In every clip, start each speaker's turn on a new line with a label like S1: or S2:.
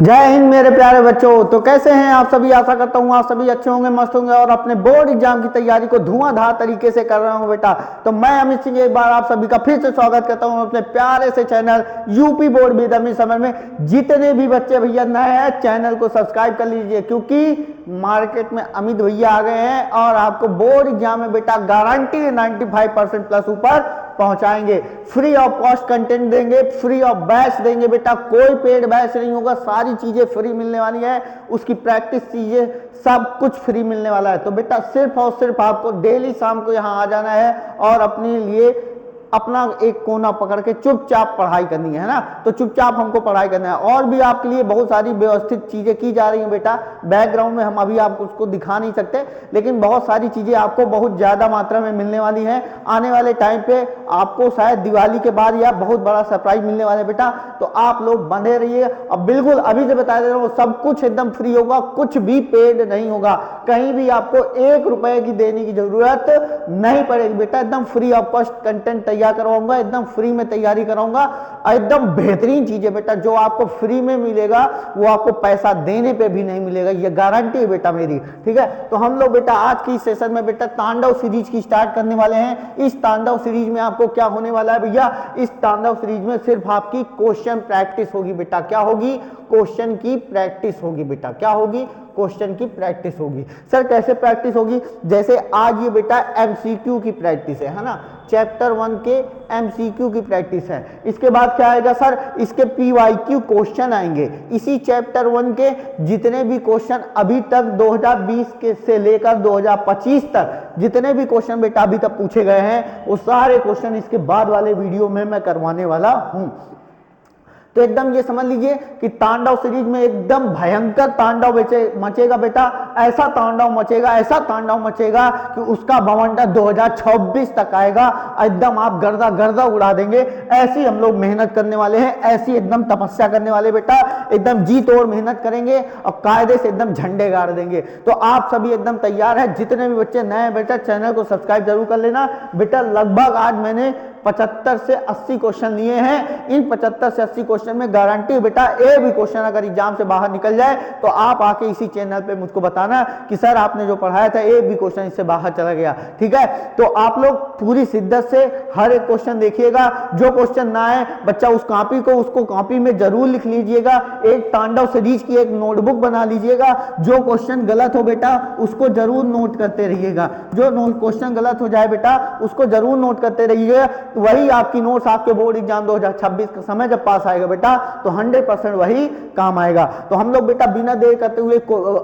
S1: जय हिंद मेरे प्यारे बच्चों। तो कैसे हैं आप सभी। आशा करता हूँ आप सभी अच्छे होंगे, मस्त होंगे और अपने बोर्ड एग्जाम की तैयारी को धुआंधार तरीके से कर रहा हूँ बेटा। तो मैं अमित सिंह एक बार आप सभी का फिर से स्वागत करता हूँ अपने प्यारे से channel UP board with Amit summer में। जितने भी बच्चे भैया नए हैं चैनल को सब्सक्राइब कर लीजिए, क्योंकि मार्केट में अमित भैया आ गए हैं और आपको बोर्ड एग्जाम में बेटा गारंटी 95% प्लस ऊपर पहुंचाएंगे। फ्री ऑफ कॉस्ट कंटेंट देंगे, फ्री ऑफ बैच देंगे बेटा, कोई पेड बैच नहीं होगा, सारी चीजें फ्री मिलने वाली है, उसकी प्रैक्टिस चीजें सब कुछ फ्री मिलने वाला है। तो बेटा सिर्फ और सिर्फ आपको डेली शाम को यहाँ आ जाना है और अपने लिए अपना एक कोना पकड़ के चुपचाप पढ़ाई करनी है ना। तो चुपचाप हमको पढ़ाई करना है। और भी आपके लिए बहुत सारी व्यवस्थित चीजें की जा रही हैं बेटा, बैकग्राउंड में हम अभी आपको उसको दिखा नहीं सकते, लेकिन बहुत सारी चीजें आपको बहुत ज्यादा मात्रा में मिलने वाली हैं। आने वाले टाइम पे आपको शायद दिवाली के बाद या बहुत बड़ा सरप्राइज मिलने वाला है बेटा। तो आप लोग बने रहिए। अब बिल्कुल अभी से बता दे रहा हूँ, सब कुछ एकदम फ्री होगा, कुछ भी पेड नहीं होगा, कहीं भी आपको 1 रुपए की देने की जरूरत नहीं पड़ेगी बेटा। एकदम फ्री ऑफ कॉस्ट कंटेंट तैयार करवाऊंगा, एकदम फ्री में तैयारी कराऊंगा, एकदम बेहतरीन चीज है बेटा। जो आपको फ्री में मिलेगा वो आपको पैसा देने पे भी नहीं मिलेगा, ये गारंटी है बेटा मेरी। ठीक है, तो हम लोग बेटा आज की सेशन में बेटा तांडव सीरीज की स्टार्ट करने वाले हैं। इस तांडव सीरीज में आपको क्या होने वाला है भैया, इस तांडव सीरीज में सिर्फ आपकी क्वेश्चन प्रैक्टिस होगी बेटा। क्या होगी? क्वेश्चन की प्रैक्टिस होगी बेटा। क्या होगी? क्वेश्चन की प्रैक्टिस होगी। सर कैसे प्रैक्टिस होगी? जैसे आज ये बेटा एमसीक्यू की प्रैक्टिस है ना, चैप्टर 1 के एमसीक्यू की प्रैक्टिस है। इसके बाद क्या आएगा सर? इसके पीवाईक्यू क्वेश्चन आएंगे। इसी चैप्टर 1 के जितने भी क्वेश्चन अभी तक 2020 के से लेकर 2025 तक जितने भी क्वेश्चन बेटा अभी तक पूछे गए हैं, वो सारे क्वेश्चन इसके बाद वाले वीडियो में मैं करवाने वाला हूं। तो एकदम ये समझ लीजिए कि तांडव सीरीज में एकदम भयंकर तांडव मचेगा बेटा। ऐसा तांडव मचेगा, ऐसा तांडव मचेगा कि उसका बवंडर 2026 तक आएगा। एकदम आप गर्दा गर्दा उड़ा देंगे। ऐसी हम लोग मेहनत करने वाले हैं, ऐसी एकदम तपस्या करने वाले बेटा, एकदम जी तोड़ मेहनत करेंगे और कायदे से एकदम झंडे गाड़ देंगे। तो आप सभी एकदम तैयार है। जितने भी बच्चे नए बेटा चैनल को सब्सक्राइब जरूर कर लेना बेटा। लगभग आज मैंने 75 से 80 क्वेश्चन लिए हैं। इन 75 से 80 क्वेश्चन में गारंटी बेटा ए भी क्वेश्चन अगर एग्जाम से बाहर निकल जाए तो आप आके इसी चैनल पे मुझको बताना कि सर आपने जो पढ़ाया था ए भी क्वेश्चन इससे बाहर चला गया। ठीक है, तो आप लोग पूरी शिद्दत से हर एक क्वेश्चन देखिएगा। जो क्वेश्चन ना आए बच्चा उस कॉपी को उसको कॉपी में जरूर लिख लीजिएगा। एक तांडव सीरीज की एक नोटबुक बना लीजिएगा। जो क्वेश्चन गलत हो बेटा उसको जरूर नोट करते रहिएगा। जो क्वेश्चन गलत हो जाए बेटा उसको जरूर नोट करते रहिएगा। वही आपकी नोट्स आपके बोर्ड एग्जाम 2026 का समय जब पास आएगा बेटा तो 100% वही काम आएगा। तो हम लोग बेटा बिना देर करते हुए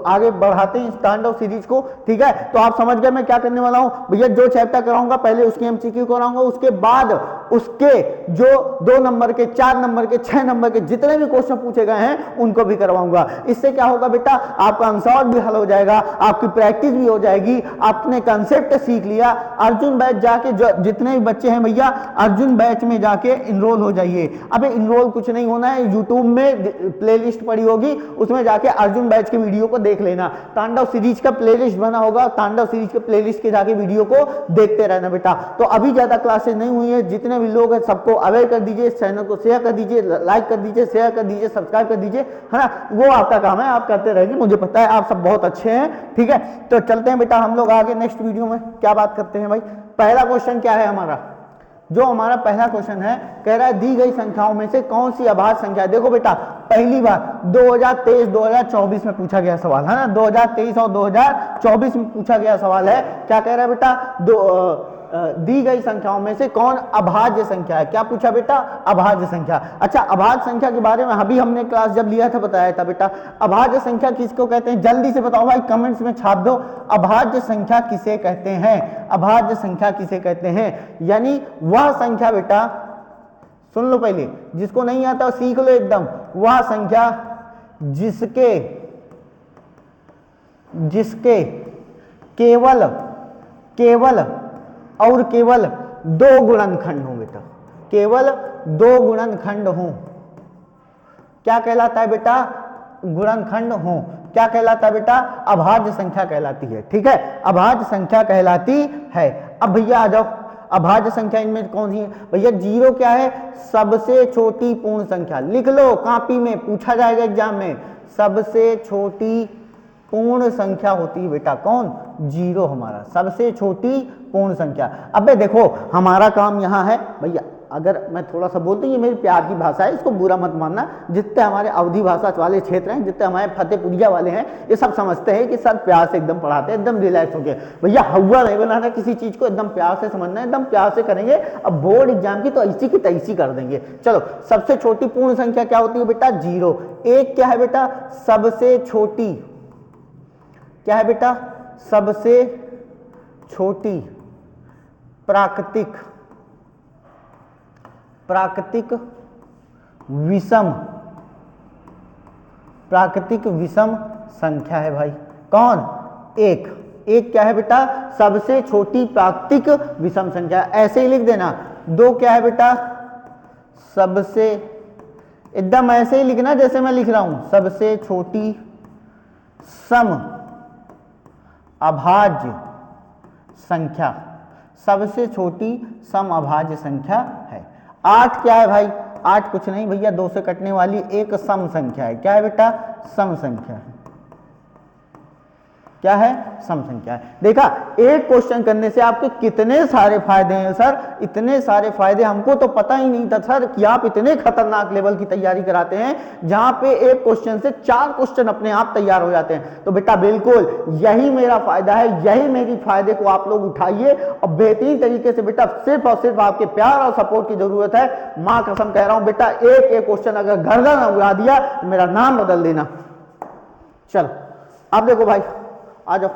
S1: आगे बढ़ाते हैं इस तांडव सीरीज को। ठीक है, तो आप समझ गए मैं क्या करने वाला हूं भैया। जो चैप्टर कराऊंगा पहले उसकी एमसीक्यू कराऊंगा, उसके बाद उसके जो 2 नंबर के, 4 नंबर के, 6 नंबर के जितने भी क्वेश्चन पूछे गए हैं उनको भी करवाऊंगा। इससे क्या होगा बेटा, आपका आंसर भी हल हो जाएगा, आपकी प्रैक्टिस भी हो जाएगी, आपने कंसेप्ट सीख लिया। अर्जुन बैच जाके जितने भी बच्चे हैं भैया अर्जुन बैच में जाके इनरोल हो जाइए। अबे इनरोल कुछ नहीं होना है, यूट्यूब में प्लेलिस्ट पड़ी होगी, उसमें जाके अर्जुन बैच के वीडियो को देख लेना। तांडव सीरीज का प्लेलिस्ट बना होगा, तांडव सीरीज के प्लेलिस्ट के जाके वीडियो को देखते रहना बेटा। तो अभी ज्यादा क्लासेस नहीं हुई है, जितने भी लोग हैं सबको अवेयर कर दीजिए, चैनल को शेयर कर दीजिए, लाइक कर दीजिए, शेयर कर दीजिए, सब्सक्राइब कर दीजिए, है ना। वो आपका काम है, आप करते रहेंगे, मुझे पता है आप सब बहुत अच्छे हैं। ठीक है, तो चलते हैं बेटा हम लोग आगे नेक्स्ट वीडियो में क्या बात करते हैं भाई। पहला क्वेश्चन क्या है हमारा? जो हमारा पहला क्वेश्चन है, कह रहा है दी गई संख्याओं में से कौन सी अभाज्य संख्या है। देखो बेटा पहली बार 2023-2024 में पूछा गया सवाल है ना, 2023 और 2024 में पूछा गया सवाल है। क्या कह रहा है बेटा, दी गई संख्याओं में से कौन अभाज्य संख्या है। क्या पूछा बेटा? अभाज्य संख्या। अच्छा, अभाज्य संख्या के बारे में अभी हमने क्लास जब लिया था बताया था बेटा। अभाज्य संख्या किसको कहते हैं? जल्दी से बताओ भाई, कमेंट्स में छाप दो। अभाज्य संख्या किसे कहते हैं? अभाज्य संख्या किसे कहते हैं? यानी वह संख्या बेटा, सुन लो पहले, जिसको नहीं आता सीख लो एकदम। वह संख्या जिसके केवल और केवल 2 गुणनखंड हो बेटा, केवल 2 गुणनखंड हो। क्या कहलाता है बेटा? गुणनखंड हो। क्या कहलाता है बेटा? अभाज्य संख्या कहलाती है। ठीक है, अभाज्य संख्या कहलाती है। अब भैया आ जाओ, अभाज्य संख्या इनमें कौन सी है भैया? 0 क्या है? सबसे छोटी पूर्ण संख्या। लिख लो कॉपी में, पूछा जाएगा एग्जाम में। सबसे छोटी पूर्ण संख्या होती है बेटा कौन? 0 हमारा सबसे छोटी पूर्ण संख्या। अबे देखो हमारा काम यहाँ है भैया, अगर मैं थोड़ा सा बोलती हूँ, ये मेरी प्यार की भाषा है, इसको बुरा मत मानना। जितने हमारे अवधि भाषा वाले क्षेत्र हैं, जितने हमारे फतेहपुरिया वाले हैं, ये सब समझते हैं कि सर प्यार से एकदम पढ़ाते हैं, एकदम रिलैक्स होके। भैया हवा नहीं बनाना किसी चीज को, एकदम प्यार से समझना है, एकदम प्यार से करेंगे। अब बोर्ड एग्जाम की तो ऐसी की तैसी कर देंगे। चलो, सबसे छोटी पूर्ण संख्या क्या होती है बेटा? 0। एक क्या है बेटा? सबसे छोटी क्या है बेटा? सबसे छोटी प्राकृतिक विषम संख्या है भाई। कौन? एक। एक क्या है बेटा? सबसे छोटी प्राकृतिक विषम संख्या। ऐसे ही लिख देना। 2 क्या है बेटा? सबसे, एकदम ऐसे ही लिखना जैसे मैं लिख रहा हूं, सबसे छोटी सम अभाज्य संख्या। सबसे छोटी सम अभाज्य संख्या है। 8 क्या है भाई? 8 कुछ नहीं भैया, 2 से कटने वाली एक सम संख्या है। क्या है बेटा? सम संख्या है। क्या है? सम संख्या है। देखा, एक क्वेश्चन करने से आपके कितने सारे फायदे हैं सर, इतने सारे फायदे हमको तो पता ही नहीं था सर कि आप इतने खतरनाक लेवल की तैयारी कराते हैं, जहां पे एक क्वेश्चन से 4 क्वेश्चन अपने आप तैयार हो जाते हैं। तो बेटा बिल्कुल यही मेरा फायदा है, यही मेरी फायदे को आप लोग उठाइए और बेहतरीन तरीके से बेटा, सिर्फ और सिर्फ आपके प्यार और सपोर्ट की जरूरत है। मां कसम कह रहा हूं बेटा, एक क्वेश्चन अगर गर्दन उड़ा दिया तो मेरा नाम बदल देना। चलो अब देखो भाई, आ जाओ।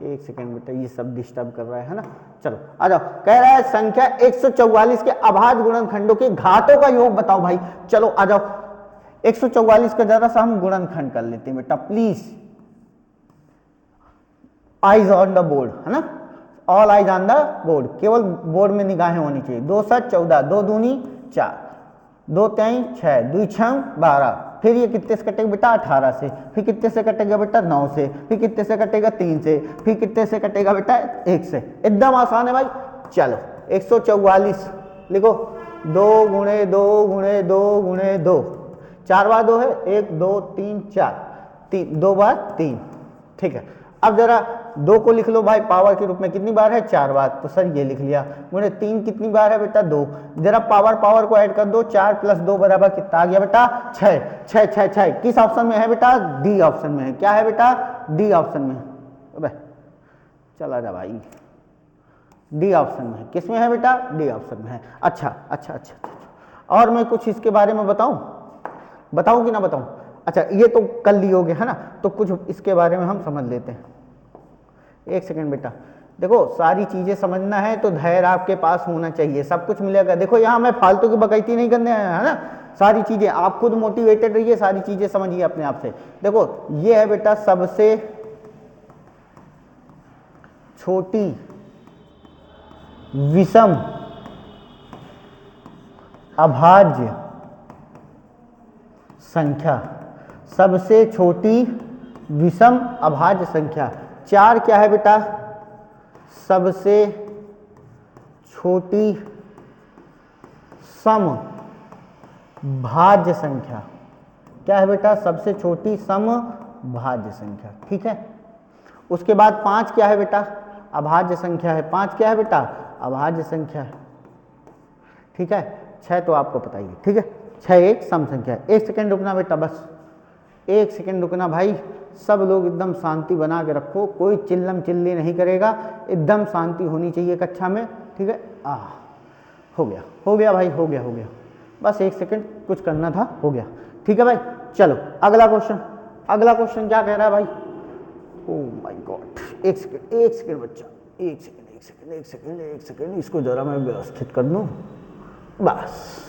S1: एक सेकेंड बेटा, ये सब डिस्टर्ब कर रहा है ना। चलो आ जाओ। कह रहा है संख्या 144 के अभाज्य गुणनखंडों के घातों का योग बताओ भाई। चलो आ जाओ, 144 का जरा सा हम गुणनखंड कर लेते हैं बेटा, please. Eyes on the board, है ना, all eyes on the board, केवल बोर्ड में निगाहें होनी चाहिए। 2 7 14, 2 दूनी 4, 2 3 6, 2 6 12। फिर ये कितने से कटेगा बेटा? 18 से। फिर कितने से कटेगा बेटा? 9 से। फिर कितने से कटेगा? 3 से। फिर कितने से कटेगा बेटा? 1 से। एकदम आसान है भाई। चलो 144 लिखो। 2 गुणे 2 गुणे 2 गुणे 2, 4 बार 2 है, 1 2 3 4, 2 बार 3। ठीक है, अब जरा 2 को लिख लो भाई पावर के रूप में, कितनी बार है? 4 बार। तो सर ये लिख लिया। गुणे 3 कितनी बार है बेटा? 2। जरा पावर को ऐड कर दो, 4 + 2 बराबर कितना आ गया बेटा? 6। 6 6 6 किस ऑप्शन में है बेटा? डी ऑप्शन में है। क्या है बेटा? डी ऑप्शन में। अबे चला जा भाई, डी ऑप्शन में है। किस में है बेटा? डी ऑप्शन में है। अच्छा अच्छा अच्छा अच्छा, और मैं कुछ इसके बारे में बताऊं कि ना बताऊं? अच्छा, ये तो कर लियोगे है ना, तो कुछ इसके बारे में हम समझ लेते हैं। एक सेकंड बेटा, देखो सारी चीजें समझना है तो धैर्य आपके पास होना चाहिए, सब कुछ मिलेगा। देखो यहाँ मैं फालतू की बकैती नहीं करने आया, है ना। सारी चीजें आप खुद मोटिवेटेड रहिए, सारी चीजें समझिए अपने आप से। देखो ये है बेटा सबसे छोटी विषम अभाज्य संख्या। सबसे छोटी विषम अभाज्य संख्या। 4 क्या है बेटा? सबसे छोटी सम भाज्य संख्या। क्या है बेटा? सबसे छोटी सम भाज्य संख्या। ठीक है, उसके बाद 5 क्या है बेटा? अभाज्य संख्या है। 5 क्या है बेटा? अभाज्य संख्या है। ठीक है, 6 तो आपको पता ही है। ठीक है, 6 एक सम संख्या है। 1 सेकेंड रुकना बेटा, बस 1 सेकेंड रुकना भाई। सब लोग एकदम शांति बना के रखो, कोई चिल्लम चिल्ली नहीं करेगा, एकदम शांति होनी चाहिए कक्षा में। ठीक है, हो गया भाई, हो गया। बस 1 सेकेंड, कुछ करना था, हो गया। ठीक है भाई, चलो अगला क्वेश्चन क्या कह रहा है भाई? ओह माय गॉड, एक सेकेंड बच्चा, एक सेकेंड, इसको जरा मैं व्यवस्थित कर दूं। बस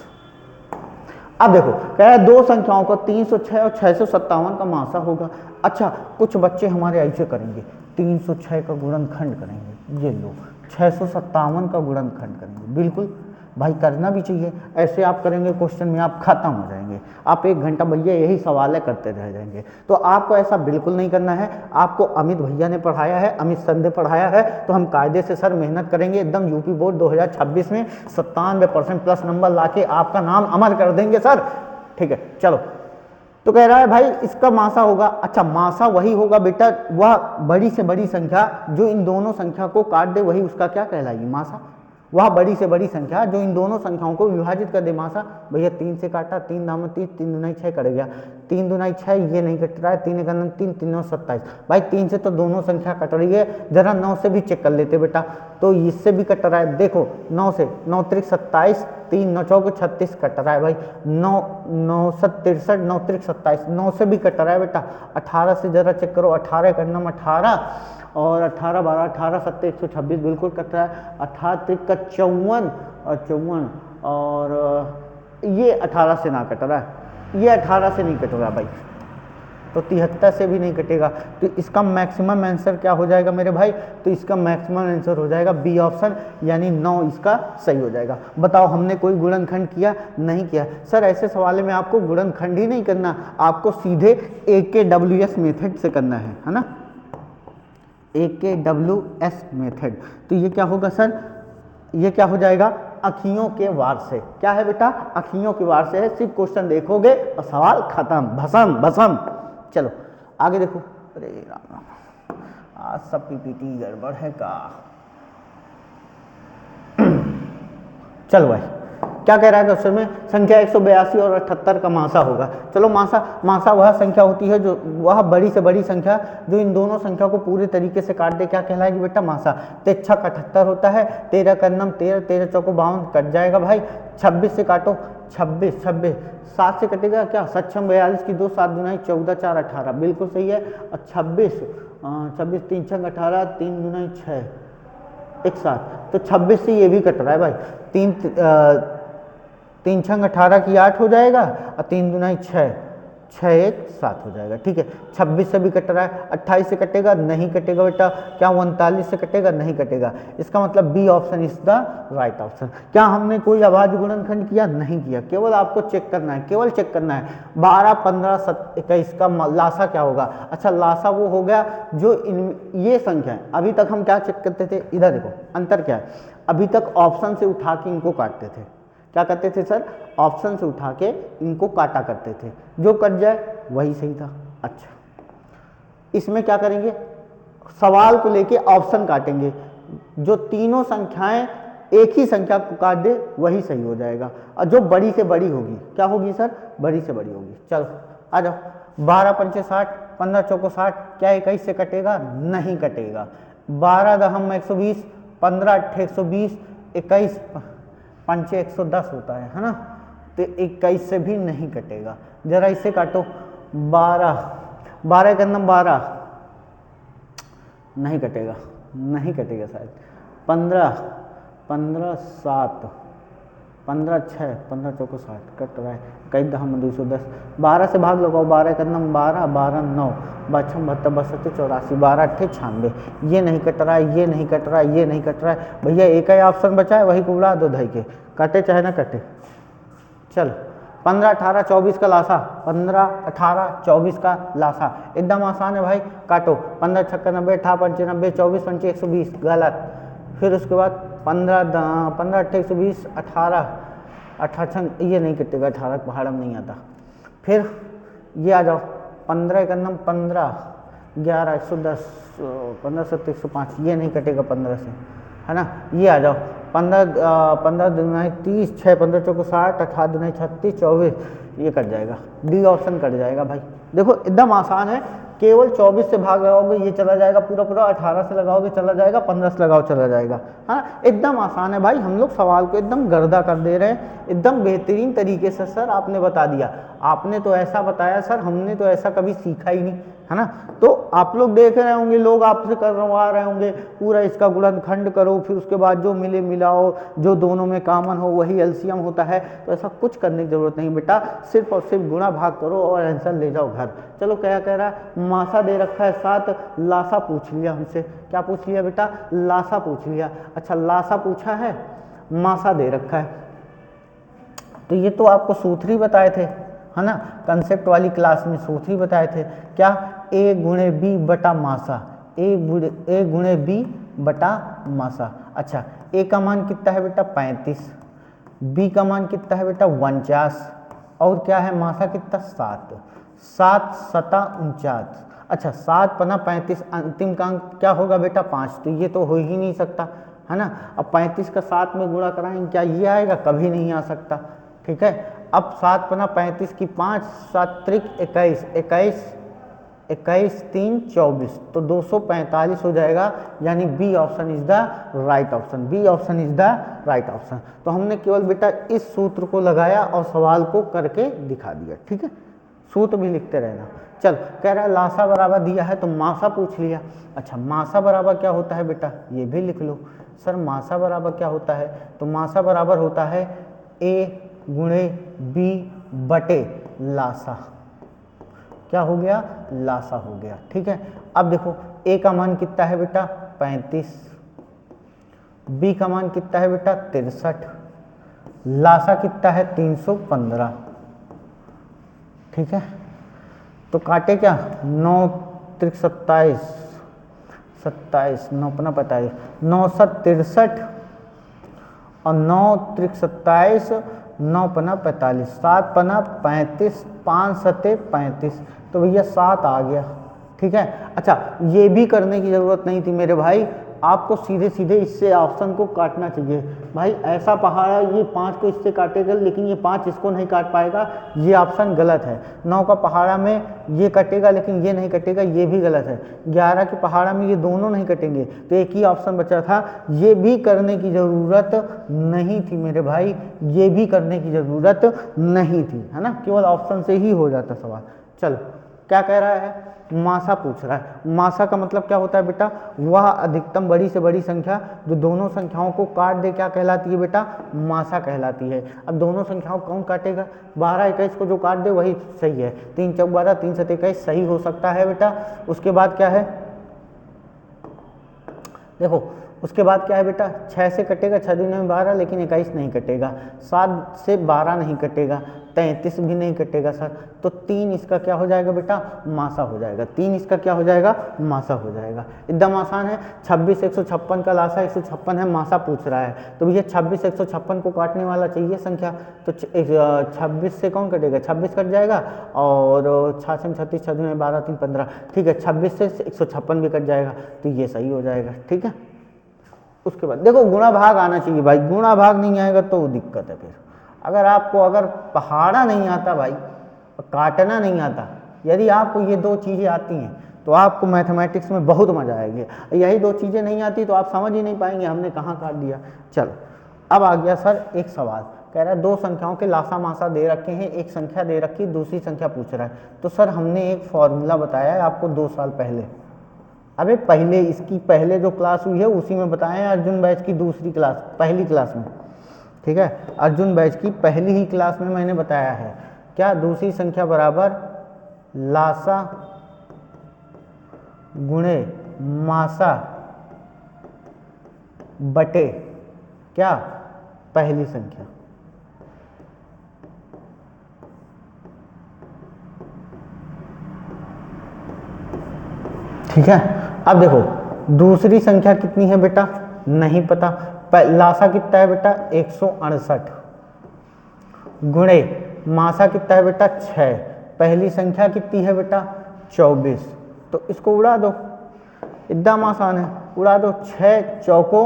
S1: अब देखो, कह रहा है 2 संख्याओं का 306 और 657 का मासा होगा। अच्छा, कुछ बच्चे हमारे ऐसे करेंगे, 306 का गुणनखंड करेंगे, ये लो 657 का गुणनखंड करेंगे। बिल्कुल भाई करना भी चाहिए, ऐसे आप करेंगे क्वेश्चन में आप खत्म हो जाएंगे, आप 1 घंटा भैया यही सवाल है करते रह जाएंगे। तो आपको ऐसा बिल्कुल नहीं करना है, आपको अमित भैया ने पढ़ाया है, अमित सर ने पढ़ाया है, तो हम कायदे से सर मेहनत करेंगे एकदम, यूपी बोर्ड 2026 में 97% प्लस नंबर लाके आपका नाम अमर कर देंगे सर। ठीक है चलो, तो कह रहा है भाई इसका मासा होगा, अच्छा मासा वही होगा बेटा, वह बड़ी से बड़ी संख्या जो इन दोनों संख्या को काट दे वही उसका क्या कहलाएगी, मासा। वह बड़ी से बड़ी संख्या जो इन दोनों संख्याओं को विभाजित कर दे, मासा। भैया 3 से काटा, 3 दाम 30, 3 दुनाई 6 कट गया, 3 दुनाई 6 ये नहीं कट रहा है, 3 एकम 3, 3 9 27। भाई 3 से तो दोनों संख्या कट रही है, जरा 9 से भी चेक कर लेते बेटा, तो इससे भी कट रहा है, देखो 9 से 9 त्रिक 27, 3 9 चौक 36 कट रहा है भाई, 9 9 63, 9 त्रिक 27, 9 से भी कट रहा है बेटा। 18 से जरा चेक करो, 18 का नाम 18 और 18 12 18 7 126 बिल्कुल कट रहा है, 18 त्रिक का 54 और 54 और ये 18 से ना कट रहा है, ये 18 से नहीं कट रहा भाई, तो 73 से भी नहीं कटेगा। तो इसका मैक्सिमम आंसर क्या हो जाएगा मेरे भाई, तो इसका मैक्सिमम आंसर हो जाएगा बी ऑप्शन, यानी 9 इसका सही हो जाएगा। बताओ हमने कोई गुणनखंड किया, नहीं किया। सर ऐसे सवाल में आपको गुणनखंड ही नहीं करना, आपको सीधे AKWS मेथड से करना है ना, AKWS मेथड। तो ये क्या होगा सर, ये क्या हो जाएगा, अखियों के वार से। क्या है बेटा, अखियों के वार से है, सिर्फ क्वेश्चन देखोगे और सवाल खत्म, भसम भसम। चलो आगे देखो, अरे राम राम, आज सब PPT गड़बड़ है का। चलो भाई क्या कह रहा है क्वेश्चन में, संख्या 182 और 78 का मासा होगा। चलो मासा वह संख्या होती है जो, वह बड़ी से बड़ी संख्या जो इन दोनों संख्या को पूरे तरीके से काट दे, क्या कहलाएगी बेटा, मासा। 3 छक 78 होता है, 13 का नम 13, 13 चौको 52 कट जाएगा भाई। 26 से काटो, 26 7 से कटेगा क्या, 7 42 की 2, 7 दुनाई 14 4 18 बिल्कुल सही है। और 26 3 छक 18, 3 दुनाई 6 एक साथ, तो 26 से ये भी कट रहा है भाई, 3 छंग 18 की 8 हो जाएगा और 3 दुनाई 6, 6 1 7 हो जाएगा। ठीक है, 26 से भी कट रहा है, 28 से कटेगा, नहीं कटेगा बेटा। क्या 39 से कटेगा, नहीं कटेगा। इसका मतलब B option is the right option. क्या हमने कोई अभाज्य गुणनखंड किया, नहीं किया, केवल आपको चेक करना है, केवल चेक करना है। 12 15 21 का लासा क्या होगा। अच्छा लासा वो हो गया जो ये संख्या है, अभी तक हम क्या चेक करते थे, इधर देखो अंतर क्या है, अभी तक ऑप्शन से उठा के इनको काटते थे, क्या करते थे सर, ऑप्शन से उठा के इनको काटा करते थे, जो कट जाए वही सही था। अच्छा इसमें क्या करेंगे, सवाल को लेके ऑप्शन काटेंगे, जो तीनों संख्याएं एक ही संख्या को काट दे वही सही हो जाएगा, और जो बड़ी से बड़ी होगी, क्या होगी सर, बड़ी से बड़ी होगी। चलो आ जाओ, 12 पंचे 60, 15 चौको 60, क्या 21 से कटेगा, नहीं कटेगा। 12 दहम 120, 15 अट्ठे 120, 21 पंचे 110 होता है ना, तो 21 से भी नहीं कटेगा। जरा इसे काटो, 12 के अंदर 12 नहीं कटेगा, नहीं कटेगा शायद। 15 7, 15 6, 15 चौको 60 कट रहा है, कई दहम 210। 12 से भाग लगाओ, 12 के अंदर 12, 12 9, 52 72 62 84, 12 अट्ठे 96, ये नहीं कट रहा है, ये नहीं कट रहा है, ये नहीं कट रहा है। भैया एक ही ऑप्शन बचा है, वही को उड़ा दो धई के, कटे चाहे ना कटे। चलो 15 18 24 का लासा, 15 18 24 का लासा एकदम आसान है भाई, काटो। 15 छक्का 90, 18 पंचे 90, 24 पंचे 120, गलत। फिर उसके बाद 15 अट्ठे 120, 18 छंग ये नहीं कटेगा, 18 पहाड़ में नहीं आता। फिर ये आ जाओ, 15 का नम 15, 11 110, 15 7 105, ये नहीं कटेगा 15 से, है ना। ये आ जाओ, 15 दुनाई 30, 6 15 चौको 60, 18 दुनाई 36, 24, ये कट जाएगा, डी ऑप्शन कट जाएगा भाई। देखो एकदम आसान है, केवल 24 से भाग लगाओगे ये चला जाएगा पूरा पूरा, 18 से लगाओगे चला जाएगा, 15 से लगाओ चला जाएगा, हाँ एकदम आसान है भाई। हम लोग सवाल को एकदम गर्दा कर दे रहे हैं, एकदम बेहतरीन तरीके से सर आपने बता दिया। आपने तो ऐसा बताया सर, हमने तो ऐसा कभी सीखा ही नहीं, है ना। तो आप लोग देख रहे होंगे, लोग आपसे करवा रहे होंगे पूरा इसका गुणनखंड करो, फिर उसके बाद जो मिले मिलाओ, जो दोनों में कॉमन हो वही एलसीएम होता है। तो ऐसा कुछ करने की जरूरत नहीं बेटा, सिर्फ और सिर्फ गुणा भाग करो और आंसर ले जाओ घर। चलो क्या कह रहा है, मासा दे रखा है 7, लासा पूछ लिया हमसे, क्या पूछ लिया बेटा, लासा पूछ लिया। अच्छा लासा पूछा है, मासा दे रखा है। तो ये तो आपको सूत्र ही बताए थे, है ना, कंसेप्ट वाली क्लास में सूत्र ही बताए थे, क्या, ए गुणे बी बटा मासा, ए गुणे बी बटा मासा। अच्छा, ए का मान कितना है बेटा 35, बी का मान कितना है बेटा 49, और क्या है मासा कितना 7, 7 सता 49। अच्छा, 7 पना 35, अंतिम का अंक क्या होगा बेटा 5, तो ये तो हो ही नहीं सकता, है ना। अब 35 का 7 में गुणा कराएंगे, क्या ये आएगा, कभी नहीं आ सकता। ठीक है, अब 7 पना 35 की 5, 7 त्रिक 21, 21 3 24, तो 245 हो जाएगा, यानी B option is the right option, B option is the right option. तो हमने केवल बेटा इस सूत्र को लगाया और सवाल को करके दिखा दिया। ठीक है, सूत्र भी लिखते रहना। चल, कह रहा है लासा बराबर दिया है तो मासा पूछ लिया। अच्छा, मासा बराबर क्या होता है बेटा, ये भी लिख लो। सर मासा बराबर क्या होता है, तो मासा बराबर होता है ए गुणे बी बटे लासा। क्या हो गया, लासा हो गया। ठीक है, अब देखो ए का मान कितना है बेटा 35, बी का मान कितना है बेटा 63, लासा कितना है 315। ठीक है, तो काटे क्या, 9 त्रिक 27, 27 9 पना 45, 9 7 63 और 9 त्रिक 27, 9 पना 45, 7 पना 35, 5 सते 35, तो भैया 7 आ गया। ठीक है, अच्छा ये भी करने की ज़रूरत नहीं थी मेरे भाई, आपको सीधे सीधे इससे ऑप्शन को काटना चाहिए। भाई ऐसा पहाड़ा ये 5 को इससे काटेगा, लेकिन ये 5 इसको नहीं काट पाएगा, ये ऑप्शन गलत है। 9 का पहाड़ा में ये कटेगा लेकिन ये नहीं कटेगा, ये भी गलत है। 11 के पहाड़ा में ये दोनों नहीं कटेंगे, तो एक ही ऑप्शन बचा था। ये भी करने की ज़रूरत नहीं थी मेरे भाई, ये भी करने की ज़रूरत नहीं थी, है ना, केवल ऑप्शन से ही हो जाता सवाल। चलो, क्या कह रहा है, मासा पूछ रहा है। मासा का मतलब क्या होता है बेटा, वह अधिकतम बड़ी से बड़ी संख्या जो दोनों संख्याओं को काट दे, क्या कहलाती है बेटा, मासा कहलाती है। अब दोनों संख्याओं को कौन काटेगा, 12 21 को जो काट दे वही सही है। 3 चौक 12, 3 7 21 सही हो सकता है बेटा। उसके बाद क्या है, देखो उसके बाद क्या है बेटा, 6 से कटेगा, 6 दूनी में 12, लेकिन 21 नहीं कटेगा, 7 से 12 नहीं कटेगा, 33 भी नहीं कटेगा सर, तो 3 इसका क्या हो जाएगा बेटा, मासा हो जाएगा। 3 इसका क्या हो जाएगा, मासा हो जाएगा। एकदम आसान है। 26 156 का लासा 156 है, मासा पूछ रहा है, तो भैया 26 156 को काटने वाला चाहिए संख्या, तो 26 से कौन कटेगा, 26 कट जाएगा, और 6 से 36, 6 दूनी 12, 3 15, ठीक है, 26 से 156 भी कट जाएगा, तो ये सही हो जाएगा। ठीक है, उसके बाद देखो गुणा भाग आना चाहिए भाई, गुणा भाग नहीं आएगा तो दिक्कत है। फिर अगर पहाड़ा नहीं आता भाई, काटना नहीं आता, यदि आपको ये 2 चीज़ें आती हैं तो आपको मैथमेटिक्स में बहुत मजा आएगी। यही 2 चीज़ें नहीं आती तो आप समझ ही नहीं पाएंगे हमने कहाँ काट दिया। चलो, अब आ गया सर एक सवाल, कह रहा है 2 संख्याओं के लासा मासा दे रखे हैं, एक संख्या दे रखी, दूसरी संख्या पूछ रहा है। तो सर हमने एक फॉर्मूला बताया है आपको 2 साल पहले, अबे पहले इसकी पहले जो क्लास हुई है उसी में बताएं, अर्जुन बैच की दूसरी क्लास, पहली क्लास में। ठीक है, अर्जुन बैच की पहली ही क्लास में मैंने बताया है, क्या, दूसरी संख्या बराबर लासा गुणे मासा बटे क्या, पहली संख्या। ठीक है, अब देखो दूसरी संख्या कितनी है बेटा, नहीं पता, लासा कितना है बेटा 168, गुणे मासा कितना है बेटा 6, पहली संख्या कितनी है बेटा 24, तो इसको उड़ा दो, एकदम आसान है, उड़ा दो, 6 चौको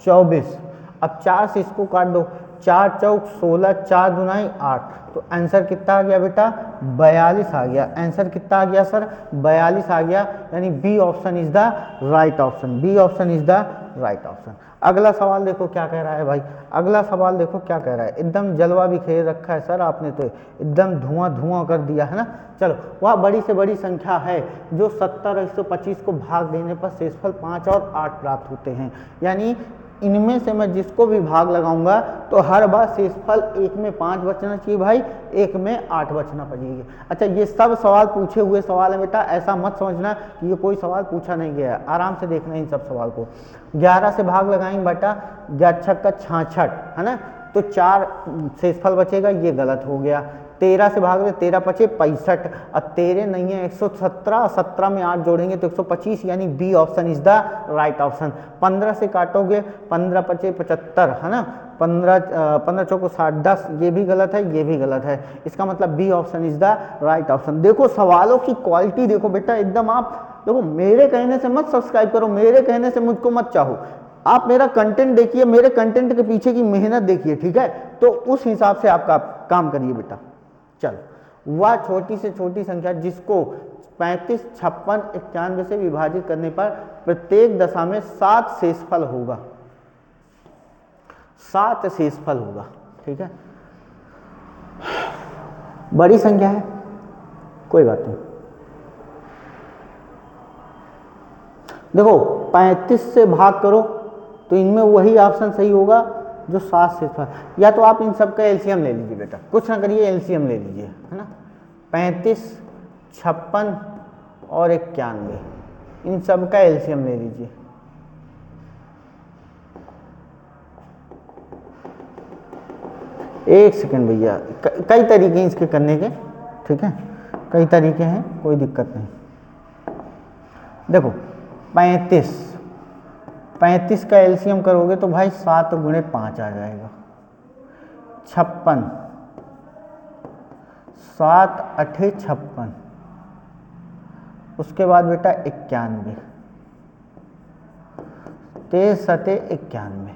S1: 24, अब 4 से इसको काट दो, 4 चौक 16, 4 दुनाई 8, तो आंसर कितना आ गया बेटा 42 आ गया। आंसर कितना आ गया सर 42 आ गया, यानी B option is the right option, B option is the right option. अगला सवाल देखो क्या कह रहा है भाई, अगला सवाल देखो क्या कह रहा है, एकदम जलवा भी खेल रखा है सर आपने, तो एकदम धुआं धुआं कर दिया है ना। चलो, वह बड़ी से बड़ी संख्या है जो 70 और 125 को भाग देने पर शेषफल 5 और 8 प्राप्त होते हैं, यानी इनमें से मैं जिसको भी भाग लगाऊंगा तो हर बार शेषफल एक में 5 बचना चाहिए भाई, एक में 8 बचना पड़ेगा। अच्छा, ये सब सवाल पूछे हुए सवाल है बेटा, ऐसा मत समझना कि ये कोई सवाल पूछा नहीं गया है, आराम से देखना इन सब सवाल को। 11 से भाग लगाएंगे बेटा, 11 छक्का 66 है ना, तो 4 शेषफल बचेगा, ये गलत हो गया। 13 से भाग 13 पचे 65, और 13 नहीं है 117, 17 में 8 जोड़ेंगे तो 125, यानी B option is the right option. 15 से काटोगे 15 पचे 75 है ना, 15 चौको 60, 10, ये भी गलत है, ये भी गलत है, इसका मतलब B option is the right option. देखो सवालों की क्वालिटी देखो बेटा, एकदम आप देखो, मेरे कहने से मत सब्सक्राइब करो, मेरे कहने से मुझको मत चाहो, आप मेरा कंटेंट देखिए, मेरे कंटेंट के पीछे की मेहनत देखिए, ठीक है, तो उस हिसाब से आपका काम करिए बेटा। चलो, वह छोटी से छोटी संख्या जिसको 35, 56, 91 से विभाजित करने पर प्रत्येक दशा में 7 शेषफल होगा, 7 शेषफल होगा, ठीक है। बड़ी संख्या है, कोई बात नहीं। देखो 35 से भाग करो तो इनमें वही ऑप्शन सही होगा जो 7 शेषफल, या तो आप इन सब का एलसीएम ले लीजिए बेटा, कुछ ना करिए, एलसीएम ले लीजिए, है ना। 35, 56 और 91, इन सब का एलसीएम ले लीजिए। एक सेकंड भैया, कई तरीके हैं इसके करने के, ठीक है, कई तरीके हैं, कोई दिक्कत नहीं। देखो 35 का एलसीएम करोगे तो भाई 7 गुणे 5 आ जाएगा। 56, 7 8 56, उसके बाद बेटा 91, 23 7 91।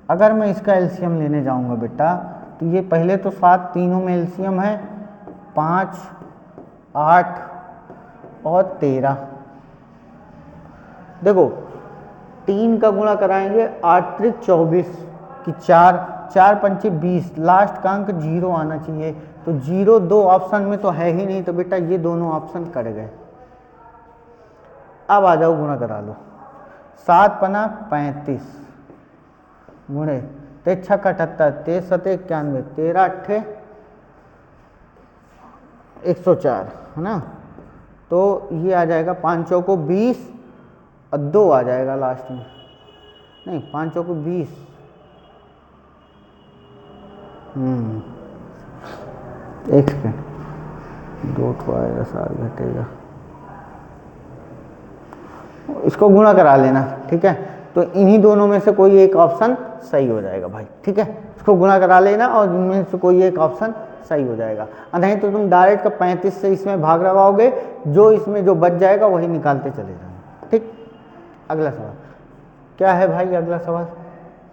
S1: अगर मैं इसका एलसीएम लेने जाऊंगा बेटा तो ये पहले तो 7 तीनों में एलसीएम है, 5, 8 और 13। देखो 3 का गुणा कराएंगे 8 त्रिक 24 की 4, 4 पंचे 20, लास्ट का अंक 0 आना चाहिए, तो 0 2 ऑप्शन में तो है ही नहीं, तो बेटा ये दोनों ऑप्शन कट गए। अब आ जाओ गुणा करा लो, 7 पना 35 गुणे 6 78, 23 7 91, 13 8 104 है ना, तो ये आ जाएगा 5 चौको 20 और 2 आ जाएगा लास्ट में, नहीं 5 चौको 20, एक सेकेंड, 2 तो आएगा 7 घटेगा, इसको गुणा करा लेना, ठीक है, तो इन्हीं दोनों में से कोई एक ऑप्शन सही हो जाएगा भाई, ठीक है, इसको गुणा करा लेना और इनमें से कोई एक ऑप्शन सही हो जाएगा, नहीं तो तुम डायरेक्ट का 35 से इसमें भाग लगाओगे, जो इसमें जो बच जाएगा वही निकालते चले जाओगे, ठीक। अगला सवाल क्या है भाई? अगला सवाल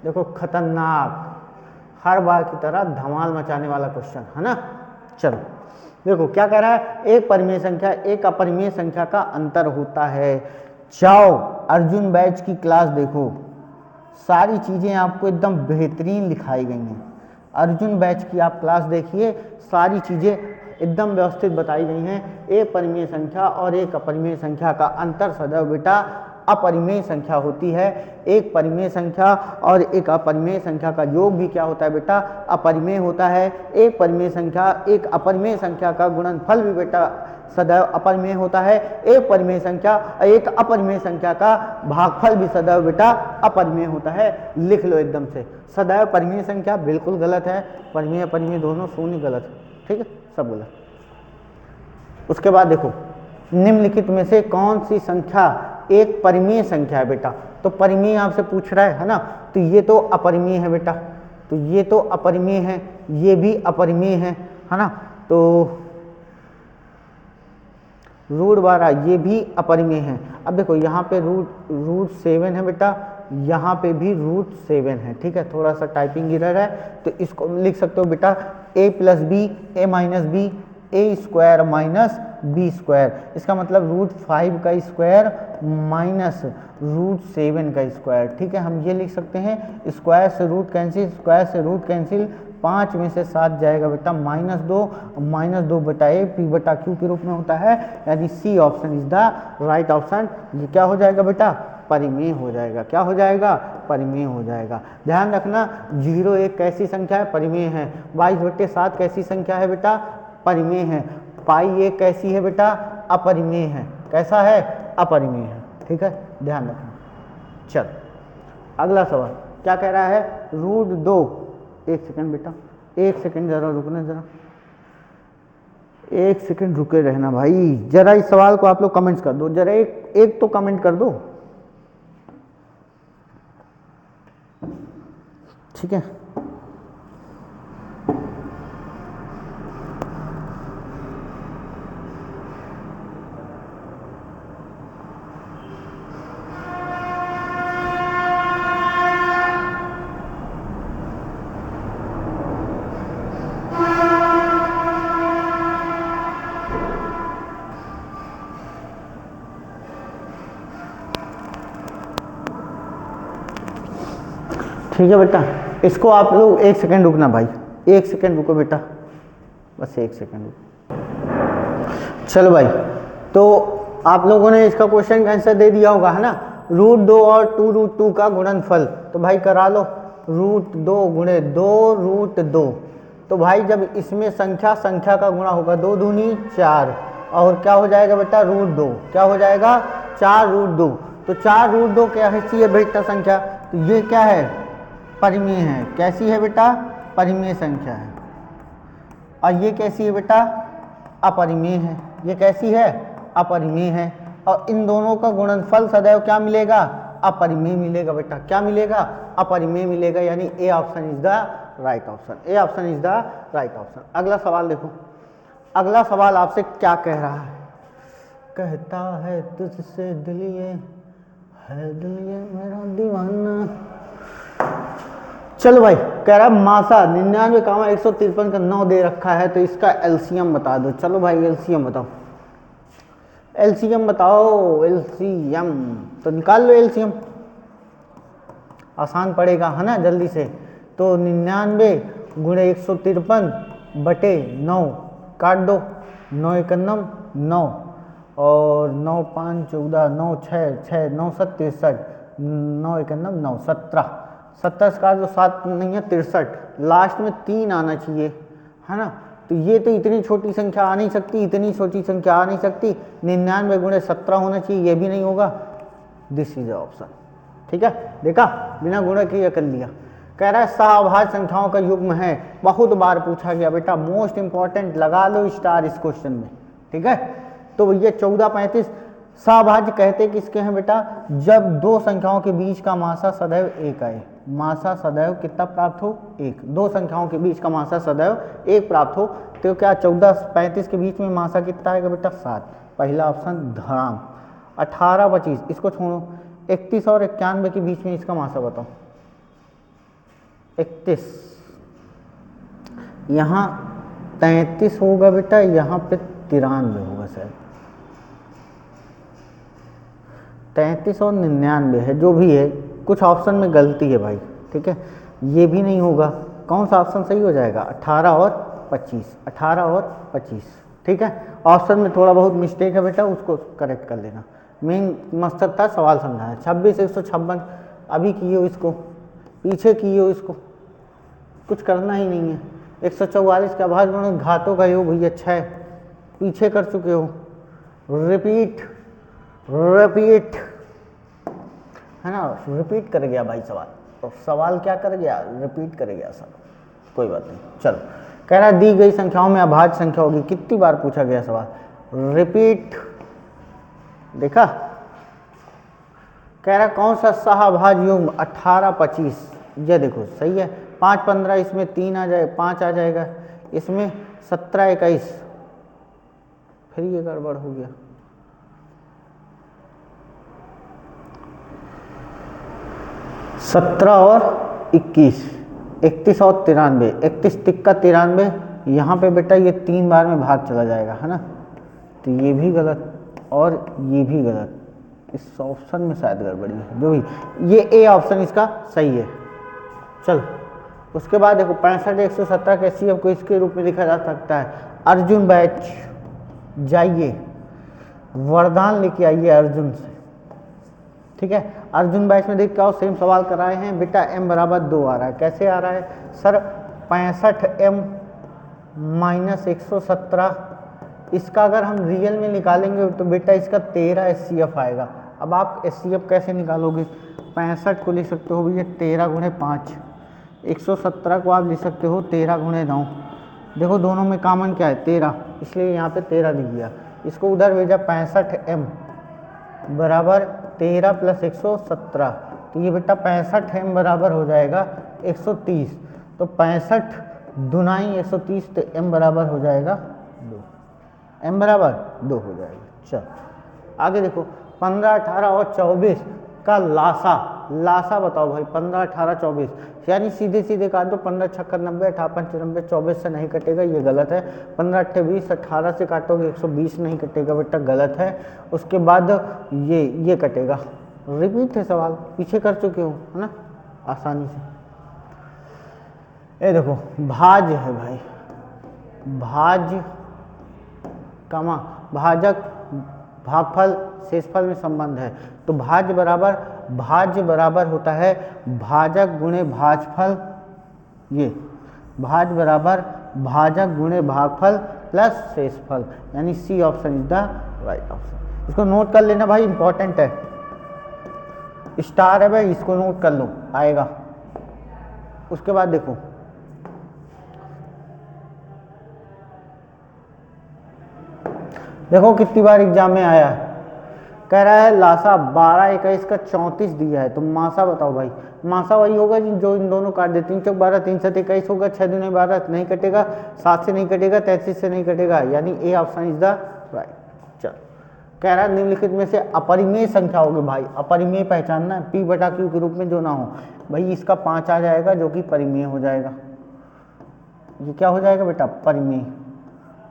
S1: देखो, खतरनाक, हर बार की तरह धमाल मचाने वाला क्वेश्चन है ना। चलो देखो क्या कह रहा है, एक परिमेय संख्या एक अपरिमेय संख्या का अंतर होता है। जाओ अर्जुन बैच की क्लास देखो, सारी चीजें आपको एकदम बेहतरीन लिखाई गई हैं। अर्जुन बैच की आप क्लास देखिए, सारी चीजें एकदम व्यवस्थित बताई गई हैं। एक परिमेय संख्या और एक अपरिमेय संख्या का अंतर सदैव बेटा अपरिमेय संख्या होती है। एक परिमेय संख्या और एक अपरिमेय संख्या का योग भी क्या होता है बेटा? अपरिमेय होता है। एक परिमेय संख्या एक अपरिमेय संख्या का गुणनफल भी बेटा सदैव अपरिमेय होता है। एक परिमेय संख्या एक अपरिमेय संख्या का भागफल भी सदैव बेटा अपरिमेय होता है। लिख लो एकदम से, सदैव परिमेय संख्या बिल्कुल गलत है, परिमेय अपरिमेय दोनों शून्य गलत है, ठीक है, सब गलत। उसके बाद देखो, निम्नलिखित में से कौन सी संख्या एक परिमेय संख्या है बेटा? तो परिमेय आपसे पूछ रहा है ना, तो ये तो अपरिमेय है बेटा, तो ये तो अपरिमेय है, ये भी अपरिमेय है ना। तो √12 ये भी अपरिमेय है। अब देखो यहाँ पे √7 है बेटा, यहाँ पे भी √7 है, ठीक है, थोड़ा सा टाइपिंग एरर है, तो इसको लिख सकते हो बेटा a + b a - b a² minus b²। इसका मतलब √5 का स्क्वायर माइनस √7 का स्क्वायर, ठीक है, हम ये लिख सकते हैं। स्क्वायर से रूट कैंसिल, स्क्वायर से रूट कैंसिल, 5 में से 7 जाएगा बेटा -2 बटा a p/q के रूप में होता है, यानी C option is the right option. ये क्या हो जाएगा बेटा? परिमेय हो जाएगा। क्या हो जाएगा? परिमेय हो जाएगा। ध्यान रखना 0 एक कैसी संख्या है, परिमेय है। 22/7 कैसी संख्या है बेटा, परिमेय है। पाई एक कैसी है बेटा, अपरिमेय है। कैसा है, अपरिमेय है। ठीक है, ध्यान रखना। चल अगला सवाल क्या कह रहा है, √2। एक सेकंड बेटा, एक सेकंड जरा रुकना, जरा एक सेकंड रुके रहना भाई। जरा इस सवाल को आप लोग कमेंट्स कर दो, जरा एक तो कमेंट कर दो, ठीक है। ठीक है बेटा, इसको आप लोग एक सेकंड रुकना भाई, एक सेकंड रुको बेटा, बस एक सेकंड रुको। चलो भाई, तो आप लोगों ने इसका क्वेश्चन का आंसर दे दिया होगा, है ना। √2 और 2√2 का गुणनफल, तो भाई करा लो। √2 गुणे 2√2। तो भाई जब इसमें संख्या संख्या का गुणा होगा, 2 दूनी 4, और क्या हो जाएगा बेटा, √2। क्या हो जाएगा, 4√2। तो 4√2 कैसी है बेटा संख्या, तो ये क्या है, परिमेय है। कैसी है बेटा, परिमेय संख्या है। और ये कैसी है बेटा, अपरिमेय है। ये कैसी है, अपरिमेय है। और इन दोनों का गुणनफल सदैव क्या मिलेगा, अपरिमेय मिलेगा बेटा। क्या मिलेगा, अपरिमेय मिलेगा। यानी A option is the right option. A option is the right option. अगला सवाल देखो, अगला सवाल आपसे क्या कह रहा है, कहता है तुझसे दिल ये है, दिल ये मेरा दीवाना। चलो भाई, कह रहा मासा 99, 153 का 9 दे रखा है, तो इसका एलसीएम बता दो। चलो भाई एलसीएम बताओ, एलसीएम बताओ, एलसीएम तो निकाल लो। एलसीएम आसान पड़ेगा, है ना, जल्दी से। तो 99 गुणे 153/9 काट दो। 9 × 9 9, और 9 × 5 = 14, 9 × 6 6, 9 × 7 63, 9 × 1 9 17। 70 का जो 7 नहीं है 63, लास्ट में 3 आना चाहिए, है ना। तो ये तो इतनी छोटी संख्या आ नहीं सकती, इतनी छोटी संख्या आ नहीं सकती। 99 गुणे 17 होना चाहिए, ये भी नहीं होगा। This is option. ठीक है, देखा, बिना गुणा किए कर लिया। कह रहा है सहअभाज्य संख्याओं का युग्म है, बहुत बार पूछा गया बेटा, मोस्ट इंपॉर्टेंट, लगा लो स्टार इस क्वेश्चन में। ठीक है, तो ये 14 35 सहअभाज्य कहते किसके हैं बेटा, जब दो संख्याओं के बीच का मासा सदैव 1 आए। मासा सदैव कितना प्राप्त हो, 1। दो संख्याओं के बीच का मासा सदैव 1 प्राप्त हो। तो क्या 14 35 के बीच में मासा कितना आएगा बेटा, 7। पहला ऑप्शन धराम। 18 25 इसको छोड़ो, 31 और 91 के बीच में इसका मासा बताओ। 31, यहाँ 33 होगा बेटा, यहाँ पे 93 होगा शायद। 33 और 99 है, जो भी है, कुछ ऑप्शन में गलती है भाई। ठीक है, ये भी नहीं होगा। कौन सा ऑप्शन सही हो जाएगा, 18 और 25। 18 और 25, ठीक है। ऑप्शन में थोड़ा बहुत मिस्टेक है बेटा, उसको करेक्ट कर लेना। मेन मकसद था सवाल समझाना। 26 156 अभी किए हो, इसको पीछे किए हो, इसको कुछ करना ही नहीं है। 144 का अभाज्य गुणन घातों का योग भैया 6 पीछे कर चुके हो। रिपीट रिपीट, है ना, रिपीट कर गया भाई सवाल। तो सवाल क्या कर गया, रिपीट कर गया सब, कोई बात नहीं। चलो, कह रहा दी गई संख्याओं में अभाज्य संख्या होगी। कितनी बार पूछा गया सवाल, रिपीट। देखा, कह रहा कौन सा सहअभाज्य युग्म 18 25, ये देखो सही है। 5 15 इसमें 3 आ जाए, 5 आ जाएगा। इसमें 17 21, फिर ये गड़बड़ हो गया। 17 और 21, 31 और 93, 31 तिक्का 93, यहाँ पे बेटा ये 3 बार में भाग चला जाएगा, है ना। तो ये भी गलत और ये भी गलत, इस ऑप्शन में शायद गड़बड़ी है। जो भी, ये ए ऑप्शन इसका सही है। चलो, उसके बाद देखो 65 117 के सीएम को इसके रूप में लिखा जा सकता है, अर्जुन बैच जाइए, वरदान लेके आइए अर्जुन से। ठीक है। अर्जुन बैच में देख के आओ, सेम सवाल कराए हैं बेटा, m बराबर 2 आ रहा है। कैसे आ रहा है सर? 65m माइनस 117, इसका अगर हम रियल में निकालेंगे तो बेटा इसका 13 SCF आएगा। अब आप SCF कैसे निकालोगे? 65 को लिख सकते हो भैया 13 गुणे 5, 117 को आप लिख सकते हो 13 गुणे 9। देखो दोनों में कॉमन क्या है? 13, इसलिए यहाँ पे 13 लिख दिया। इसको उधर भेजा, 65m बराबर 13 प्लस 117, तो ये बेटा 65m बराबर हो जाएगा 130। तो 65 दुनाई 130, तो m बराबर हो जाएगा 2, m बराबर 2 हो जाएगा। चल आगे देखो, 15, 18 और 24 का लासा बताओ भाई। 15, 18, 24 यानी सीधे सीधे काट दो। 15 छक्कर 90, 58 94, 24 से नहीं कटेगा, ये गलत है। 15 8 20, 18 से काटोगे 120 नहीं कटेगा बेटा, गलत है। उसके बाद ये कटेगा। रिपीट है सवाल, पीछे कर चुके हो है ना आसानी से। ये देखो भाज है भाई, भाज कमा भाजक भागफल शेषफल में संबंध है, तो भाज बराबर होता है भाजक गुणे भाजफल। ये भाज बराबर भाजक गुणे भागफल प्लस शेषफल, यानी C option is the right option. इसको नोट कर लेना भाई, इंपॉर्टेंट है, स्टार है भाई, इसको नोट कर लो, आएगा। उसके बाद देखो कितनी बार एग्जाम में आया है। कह रहा है लासा 12 21 का 34 दिया है, तो मासा बताओ भाई। मासा वही होगा जो इन दोनों काट दे, 3 चौक 12, 3 7 21 होगा, 6 दूनी 12 नहीं कटेगा, 7 से नहीं कटेगा, 33 से नहीं कटेगा, यानी A option is the right. चल कह रहा है निम्नलिखित में से अपरिमेय संख्या होगी भाई, अपरिमेय पहचानना है, P बटा Q के रूप में जो ना हो भाई। इसका 5 आ जाएगा जो कि परिमेय हो जाएगा। ये क्या हो जाएगा बेटा? परिमेय।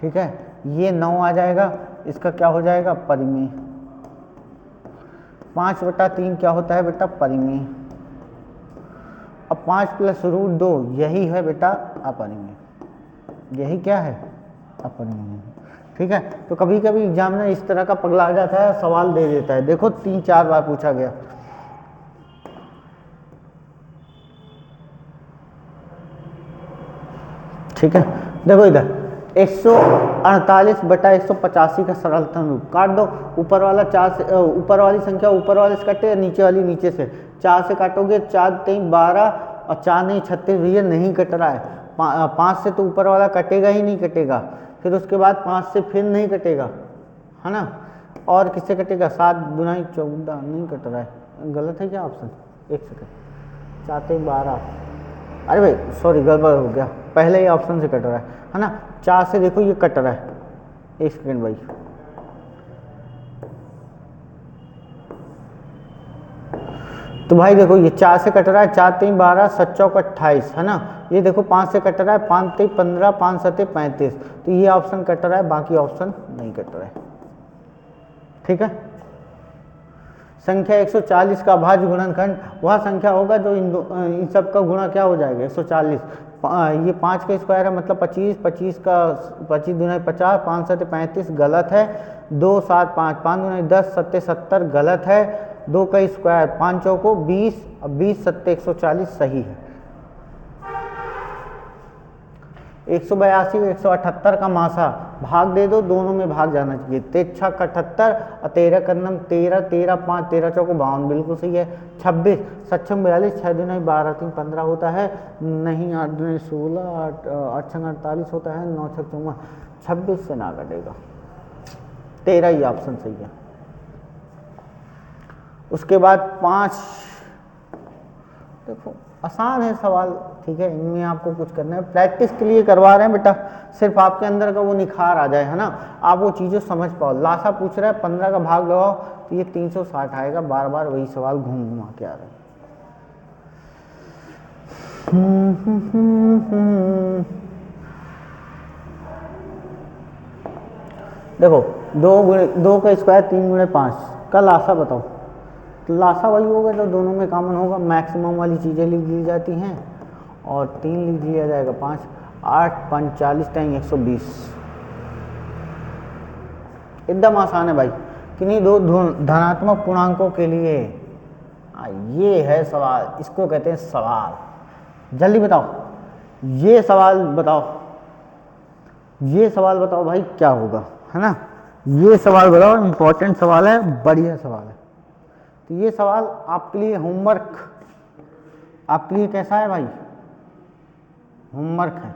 S1: ठीक है, ये 9 आ जाएगा, इसका क्या हो जाएगा? परिमेय। 5 बटा 3 क्या होता है बेटा? परिमेय। अब 5 प्लस रूट 2 यही है बेटा अपरिमेय। यही क्या है? अपरिमेय। ठीक है, तो कभी कभी एग्जामिनर इस तरह का पगला आ जाता है, सवाल दे देता है। देखो 3-4 बार पूछा गया। ठीक है, देखो इधर 148 बटा 185 का सरलतम रूप काट दो। ऊपर वाला 4 से ऊपर वाली संख्या ऊपर वाले से कटे, नीचे वाली नीचे से। 4 से काटोगे 4 3 12 और 4 नहीं 36, भैया नहीं कट रहा है। 5 से तो ऊपर वाला कटेगा ही नहीं कटेगा, फिर उसके बाद 5 से फिर नहीं कटेगा, है ना। और किससे कटेगा? 7 दुनाई 14 नहीं कट रहा है, गलत है क्या ऑप्शन? एक सेकंड, 4 3 12, अरे भाई सॉरी गड़बड़ हो गया, पहले ही ऑप्शन से कट रहा है ना। 4 से देखो ये कट रहा है, एक सेकेंड भाई। तो भाई देखो ये 4 से कट रहा है, 4 3 12 7 चौक 28, है ना। ये देखो 5 से कट रहा है, 5 3 15 5 7 35, तो ये ऑप्शन कट रहा है, बाकी ऑप्शन नहीं कट रहा है। ठीक है, संख्या 140 का भाज्य गुणनखंड वह संख्या होगा जो इन सब का गुणा क्या हो जाएगा? 140। ये 5 का स्क्वायर है मतलब 25, 25 का 25 दूनी 50, 5 7 35 गलत है। 2 7 5 5 दूनी 10 7 70 गलत है। 2 का स्क्वायर 5 चौको 20, 20 7 140 सही है। 182 178 का मासा भाग दे दो, दोनों में भाग जाना चाहिए। 13 छक 78 और 13 कन्नम 13, 13 5 13 चौको 52 बिल्कुल सही है। 26 सक्षम 42, 6 दूनी 12 3 15 होता है, नहीं 8 दूनी 16, 8 6 48 होता है, 9 6 54, 26 से ना कटेगा, 13 ही ऑप्शन सही है। उसके बाद 5, देखो आसान है सवाल, ठीक है, इनमें आपको कुछ करना है, प्रैक्टिस के लिए करवा रहे हैं बेटा, सिर्फ आपके अंदर का वो निखार आ जाए, है ना, आप वो चीज़ें समझ पाओ। लासा पूछ रहा है 15 का भाग लगाओ तो ये 360 आएगा, बार बार वही सवाल घूम घुमा के आ रहे हैं। देखो 2 का स्क्वायर 3 गुणे 5 का लासा बताओ। लासा वही होगा जो दोनों में कॉमन होगा, मैक्सिमम वाली चीज़ें लिख ली जाती हैं और 3 लिख लिया जाएगा, 5 8 5 40 टाइम 120। एकदम आसान है भाई, किन्हीं दो धनात्मक पूर्णांकों के लिए ये है सवाल, इसको कहते हैं सवाल। जल्दी बताओ, ये सवाल बताओ, ये सवाल बताओ भाई क्या होगा, है ना। ये सवाल बताओ, इंपॉर्टेंट सवाल है, बढ़िया सवाल है। तो ये सवाल आपके लिए होमवर्क, आपके लिए कैसा है भाई, होमवर्क है।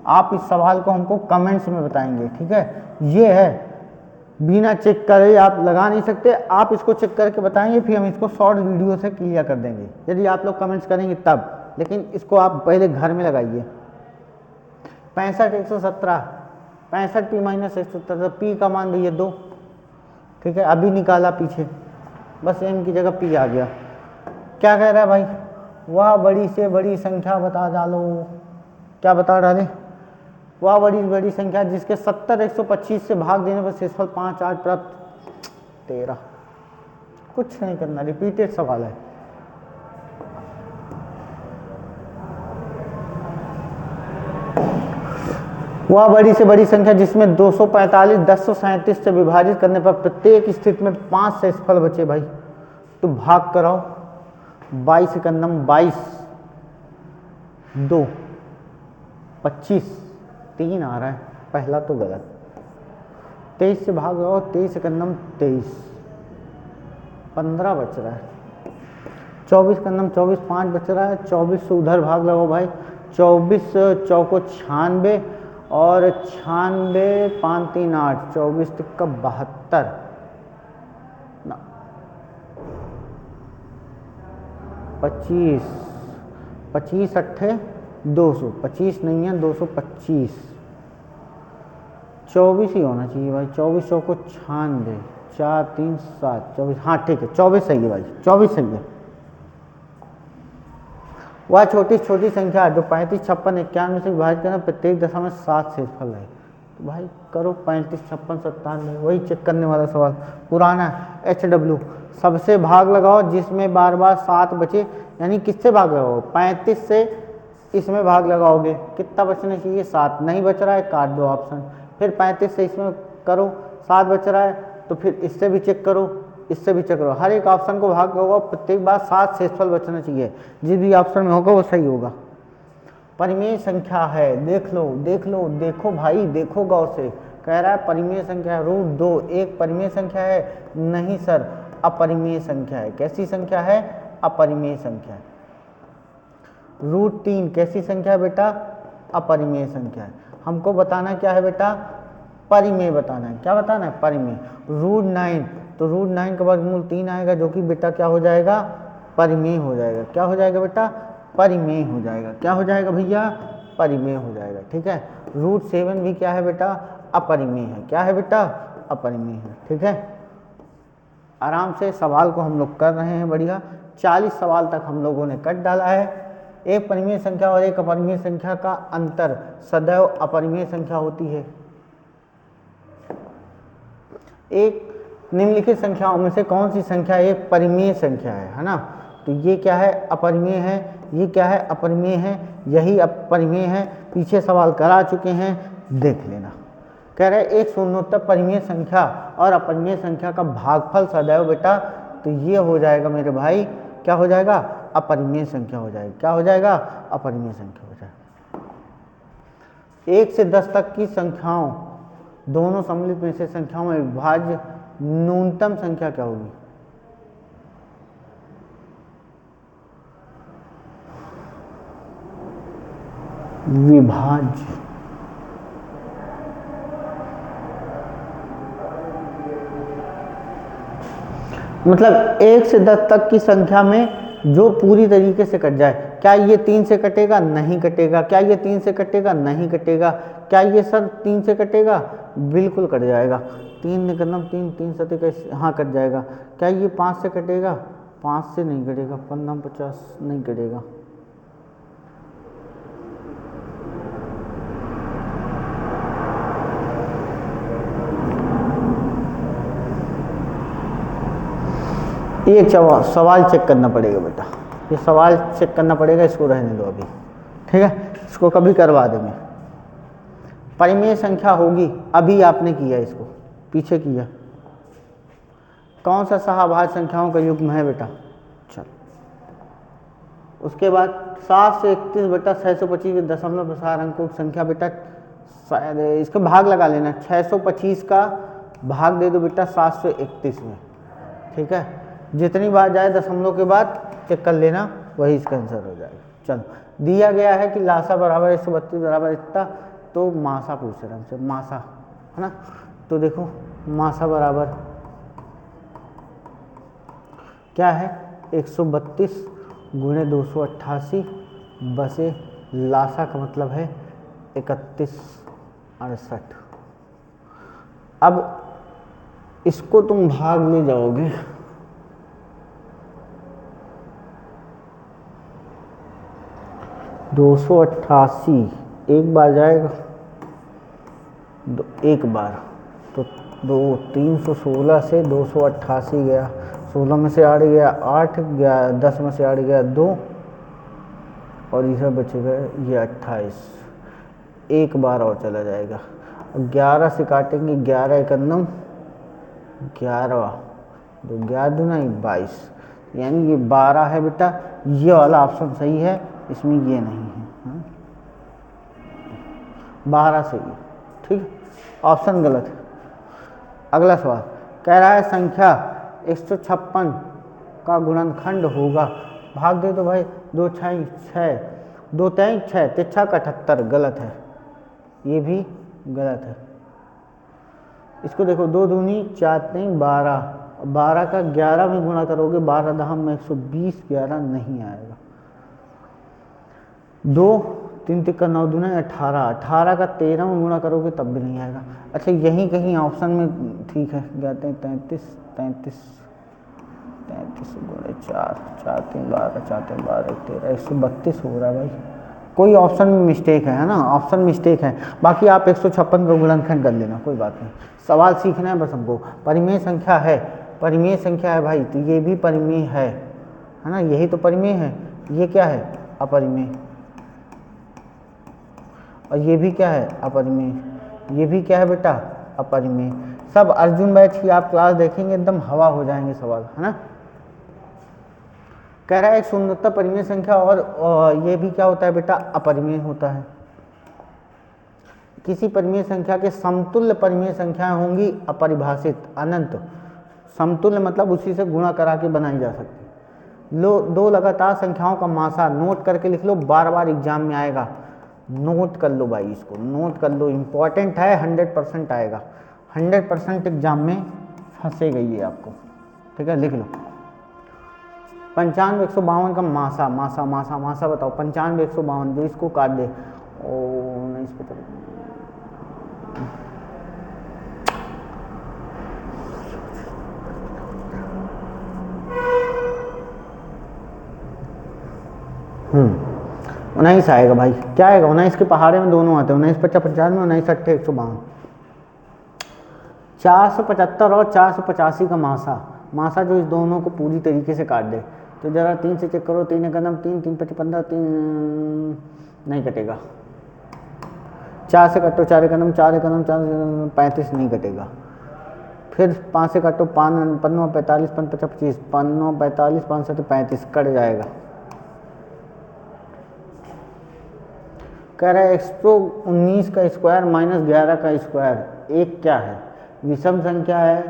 S1: आप इस सवाल को हमको कमेंट्स में बताएंगे, ठीक है। ये है, बिना चेक करे आप लगा नहीं सकते, आप इसको चेक करके बताएंगे, फिर हम इसको शॉर्ट वीडियो से क्लियर कर देंगे यदि आप लोग कमेंट्स करेंगे तब। लेकिन इसको आप पहले घर में लगाइए। 65 117, 65 p माइनस 117, पी का मान भैया 2, ठीक है। अभी निकाला पीछे, बस एम की जगह पी आ गया। क्या कह रहा है भाई, वह बड़ी से बड़ी संख्या बता डालो। क्या बता डाले, वह बड़ी बड़ी संख्या जिसके 70 125 से भाग देने पर शेषफल 5 8 प्राप्त 13। कुछ नहीं करना, रिपीटेड सवाल है। वह बड़ी से बड़ी संख्या जिसमें 245 1037 से विभाजित करने पर प्रत्येक स्थिति में 5 शेषफल बचे भाई, तो भाग कराओ। 22 एकम 22, 2 25, 3 आ रहा है, पहला तो गलत। 23 से भाग लगाओ, 23 एकम 23, 15 बच रहा है। 24 एकम 24, 5 बच रहा है। 24 से उधर भाग लगाओ भाई, 24 चौको 96 और 96 5 3 8, 24 तिक्का 72, 25 25 अट्ठे 200, 25 नहीं है 225, 24 ही होना चाहिए भाई। 24 चौको 96, 4 3 7, 24, हाँ ठीक है, 24 सही है भाई, 24 सही है। वह छोटी छोटी संख्या जो 35 56 91 से विभाजित करना प्रत्येक दशा में 7 शेषफल है, तो भाई करो 35 56 97, वही चेक करने वाला सवाल पुराना HW। सबसे भाग लगाओ जिसमें बार बार 7 बचे, यानी किससे भाग लगाओ, 35 से इसमें भाग लगाओगे, कितना बचना चाहिए, 7, नहीं बच रहा है काट दो ऑप्शन। फिर 35 से इसमें करो, 7 बच रहा है, तो फिर इससे भी चेक करो, इससे भी चेक करो, हर एक ऑप्शन को भाग लगाओ, प्रत्येक बार 7 शेषफल बचना चाहिए, जिस भी ऑप्शन में होगा वो सही होगा। परिमेय संख्या है, देख लो देख लो, देखो भाई देखो गौर से, कह रहा है परिमेय संख्या √2 एक परिमेय संख्या है, नहीं सर अपरिमेय संख्या है। कैसी संख्या है, अपरिमेय संख्या है। √3 कैसी संख्या है बेटा, अपरिमेय संख्या है। हमको बताना क्या है बेटा, परिमेय बताना है। क्या बताना है, परिमेय। √9, तो √9 का वर्गमूल 3 आएगा, जो कि बेटा क्या हो जाएगा, परिमेय हो जाएगा। क्या हो जाएगा बेटा, परिमेय हो जाएगा। क्या हो जाएगा भैया, परिमेय हो जाएगा, ठीक है। √7 भी क्या है बेटा, अपरिमेय है। क्या है बेटा, अपरिमेय है, ठीक है। आराम से सवाल को हम लोग कर रहे हैं, बढ़िया। 40 सवाल तक हम लोगों ने कर डाला है। एक परिमेय संख्या और एक अपरिमेय संख्या का अंतर सदैव अपरिमेय संख्या होती है। एक निम्नलिखित संख्याओं में से कौन सी संख्या एक परिमेय संख्या है ना। तो ये क्या है, अपरिमेय है, ये क्या है, अपरिमेय है, यही अपरिमेय है। पीछे सवाल करा चुके हैं, देख लेना। कह रहे एक शून्योत्तर परिमेय संख्या और अपरिमेय संख्या का भागफल सदैव बेटा, तो ये हो जाएगा मेरे भाई, क्या हो जाएगा, अपरिमेय संख्या हो जाएगी। क्या हो जाएगा, अपरिमेय संख्या हो जाएगा। 1 से 10 तक की संख्याओं, दोनों सम्मिलित में से संख्याओं में विभाज्य न्यूनतम संख्या क्या होगी, विभाज्य मतलब 1 से 10 तक की संख्या में जो पूरी तरीके से कट जाए। क्या ये 3 से कटेगा, नहीं कटेगा। क्या ये 3 से कटेगा, नहीं कटेगा। क्या ये सर 3 से कटेगा, बिल्कुल कट जाएगा। 3 निकलना 3 3 सते कैसे, हाँ कट जाएगा। क्या ये 5 से कटेगा, 5 से नहीं कटेगा। 15 50 नहीं कटेगा। ये सवाल चेक करना पड़ेगा बेटा, ये सवाल चेक करना पड़ेगा, इसको रहने दो अभी, ठीक है। इसको कभी करवा देंगे। परिमेय संख्या होगी, अभी आपने किया, इसको पीछे किया। कौन सा सहाभाज्य संख्याओं का युग्म है बेटा, चलो उसके बाद 7 से 31 बेटा 625 के दशमलव प्रसार अंकों की संख्या बेटा, शायद इसका भाग लगा लेना, 625 का भाग दे दो बेटा 731 में, ठीक है। जितनी बार जाए दशमलव के बाद चेक कर लेना, वही इसका आंसर हो जाएगा। चलो दिया गया है कि लासा बराबर 132 बराबर इतना, तो मासा पूछ रहे हमसे, मासा है ना। तो देखो मासा बराबर क्या है, 132 गुणे 288 बसे लासा का मतलब है 3168। अब इसको तुम भाग ले जाओगे, दो 288 एक बार जाएगा, एक बार तो 316 से 288 गया, 16 में से 8 गया 8 गया, 10 में से 8 गया 2, और इधर बचेगा ये 28, एक बार और चला जाएगा। 11 से काटेंगे, 11 एकन्नम 11, तो 11 दूना 22, यानी ये 12 है बेटा। ये वाला ऑप्शन सही है, इसमें ये नहीं है, 12 सही है, ठीक है, ऑप्शन गलत है। अगला सवाल कह रहा है संख्या 156 का गुणनखंड होगा, भाग दे तो भाई, 2 6 6, 2 3 6, 3 6 78, गलत है, ये भी गलत है। इसको देखो, 2 दूनी 4 3 12, 12 का 11 में गुणा करोगे, 12 दहम में 120, 11 नहीं आएगा। 2 3 तिक्का 9 दूना 18, 18 का 13 में गुणा करोगे तब भी नहीं आएगा। अच्छा यहीं कहीं ऑप्शन में ठीक है, जाते हैं 33 गुणे 4, 4 3 12, 4 3 12 13, 132 हो रहा है भाई, कोई ऑप्शन में मिस्टेक है ना, ऑप्शन मिस्टेक है। बाकी आप 156 का गुणनखंड कर लेना, कोई बात नहीं, सवाल सीखना है बस हमको। परिमेय संख्या है, परिमेय संख्या है भाई, तो ये भी परिमेय है ना, यही तो परिमेय है। ये क्या है, अपरिमेय, और ये भी क्या है, अपरिमेय, ये भी क्या है बेटा, अपरिमेय। सब अर्जुन बैच की आप क्लास देखेंगे, एकदम हवा हो जाएंगे सवाल, है ना। कह रहा है एक शून्योत्तर परिमेय संख्या, और ये भी क्या होता है बेटा, अपरिमेय होता है। किसी परिमेय संख्या के समतुल्य परिमेय संख्याएं होंगी अपरिभाषित, अनंत। समतुल्य मतलब उसी से गुणा करा के बनाई जा सकती। लो, 2 लगातार संख्याओं का मासा, नोट करके लिख लो, बार बार एग्जाम में आएगा, नोट कर लो भाई, इसको नोट कर लो, इम्पॉर्टेंट है, 100% आएगा, 100% एग्जाम में फंसेगा ये आपको, ठीक है, लिख लो। 95 152 का मासा, मासा मासा मासा बताओ, 95 152, जो इसको काट दे, ओ नहीं, इसको तो 19 आएगा भाई, क्या आएगा, 19 के पहाड़े में दोनों आते हैं, 19 50 95, 19 80 152, 475 और 485 का मासा, मासा जो इस दोनों को पूरी तरीके से काट दे। तो जरा 3 से चेक करो, 3 एकम 3, 3 5 15, 3 नहीं कटेगा। 4 से काटो, 4 एकम 4 एकम 4 35 नहीं कटेगा। फिर 5 से काटो, 5 5 45 5 50 25, 5 45 5 7 35 कट जाएगा। कह रहा है 119 का स्क्वायर माइनस 11 का स्क्वायर, एक क्या है, विषम संख्या है,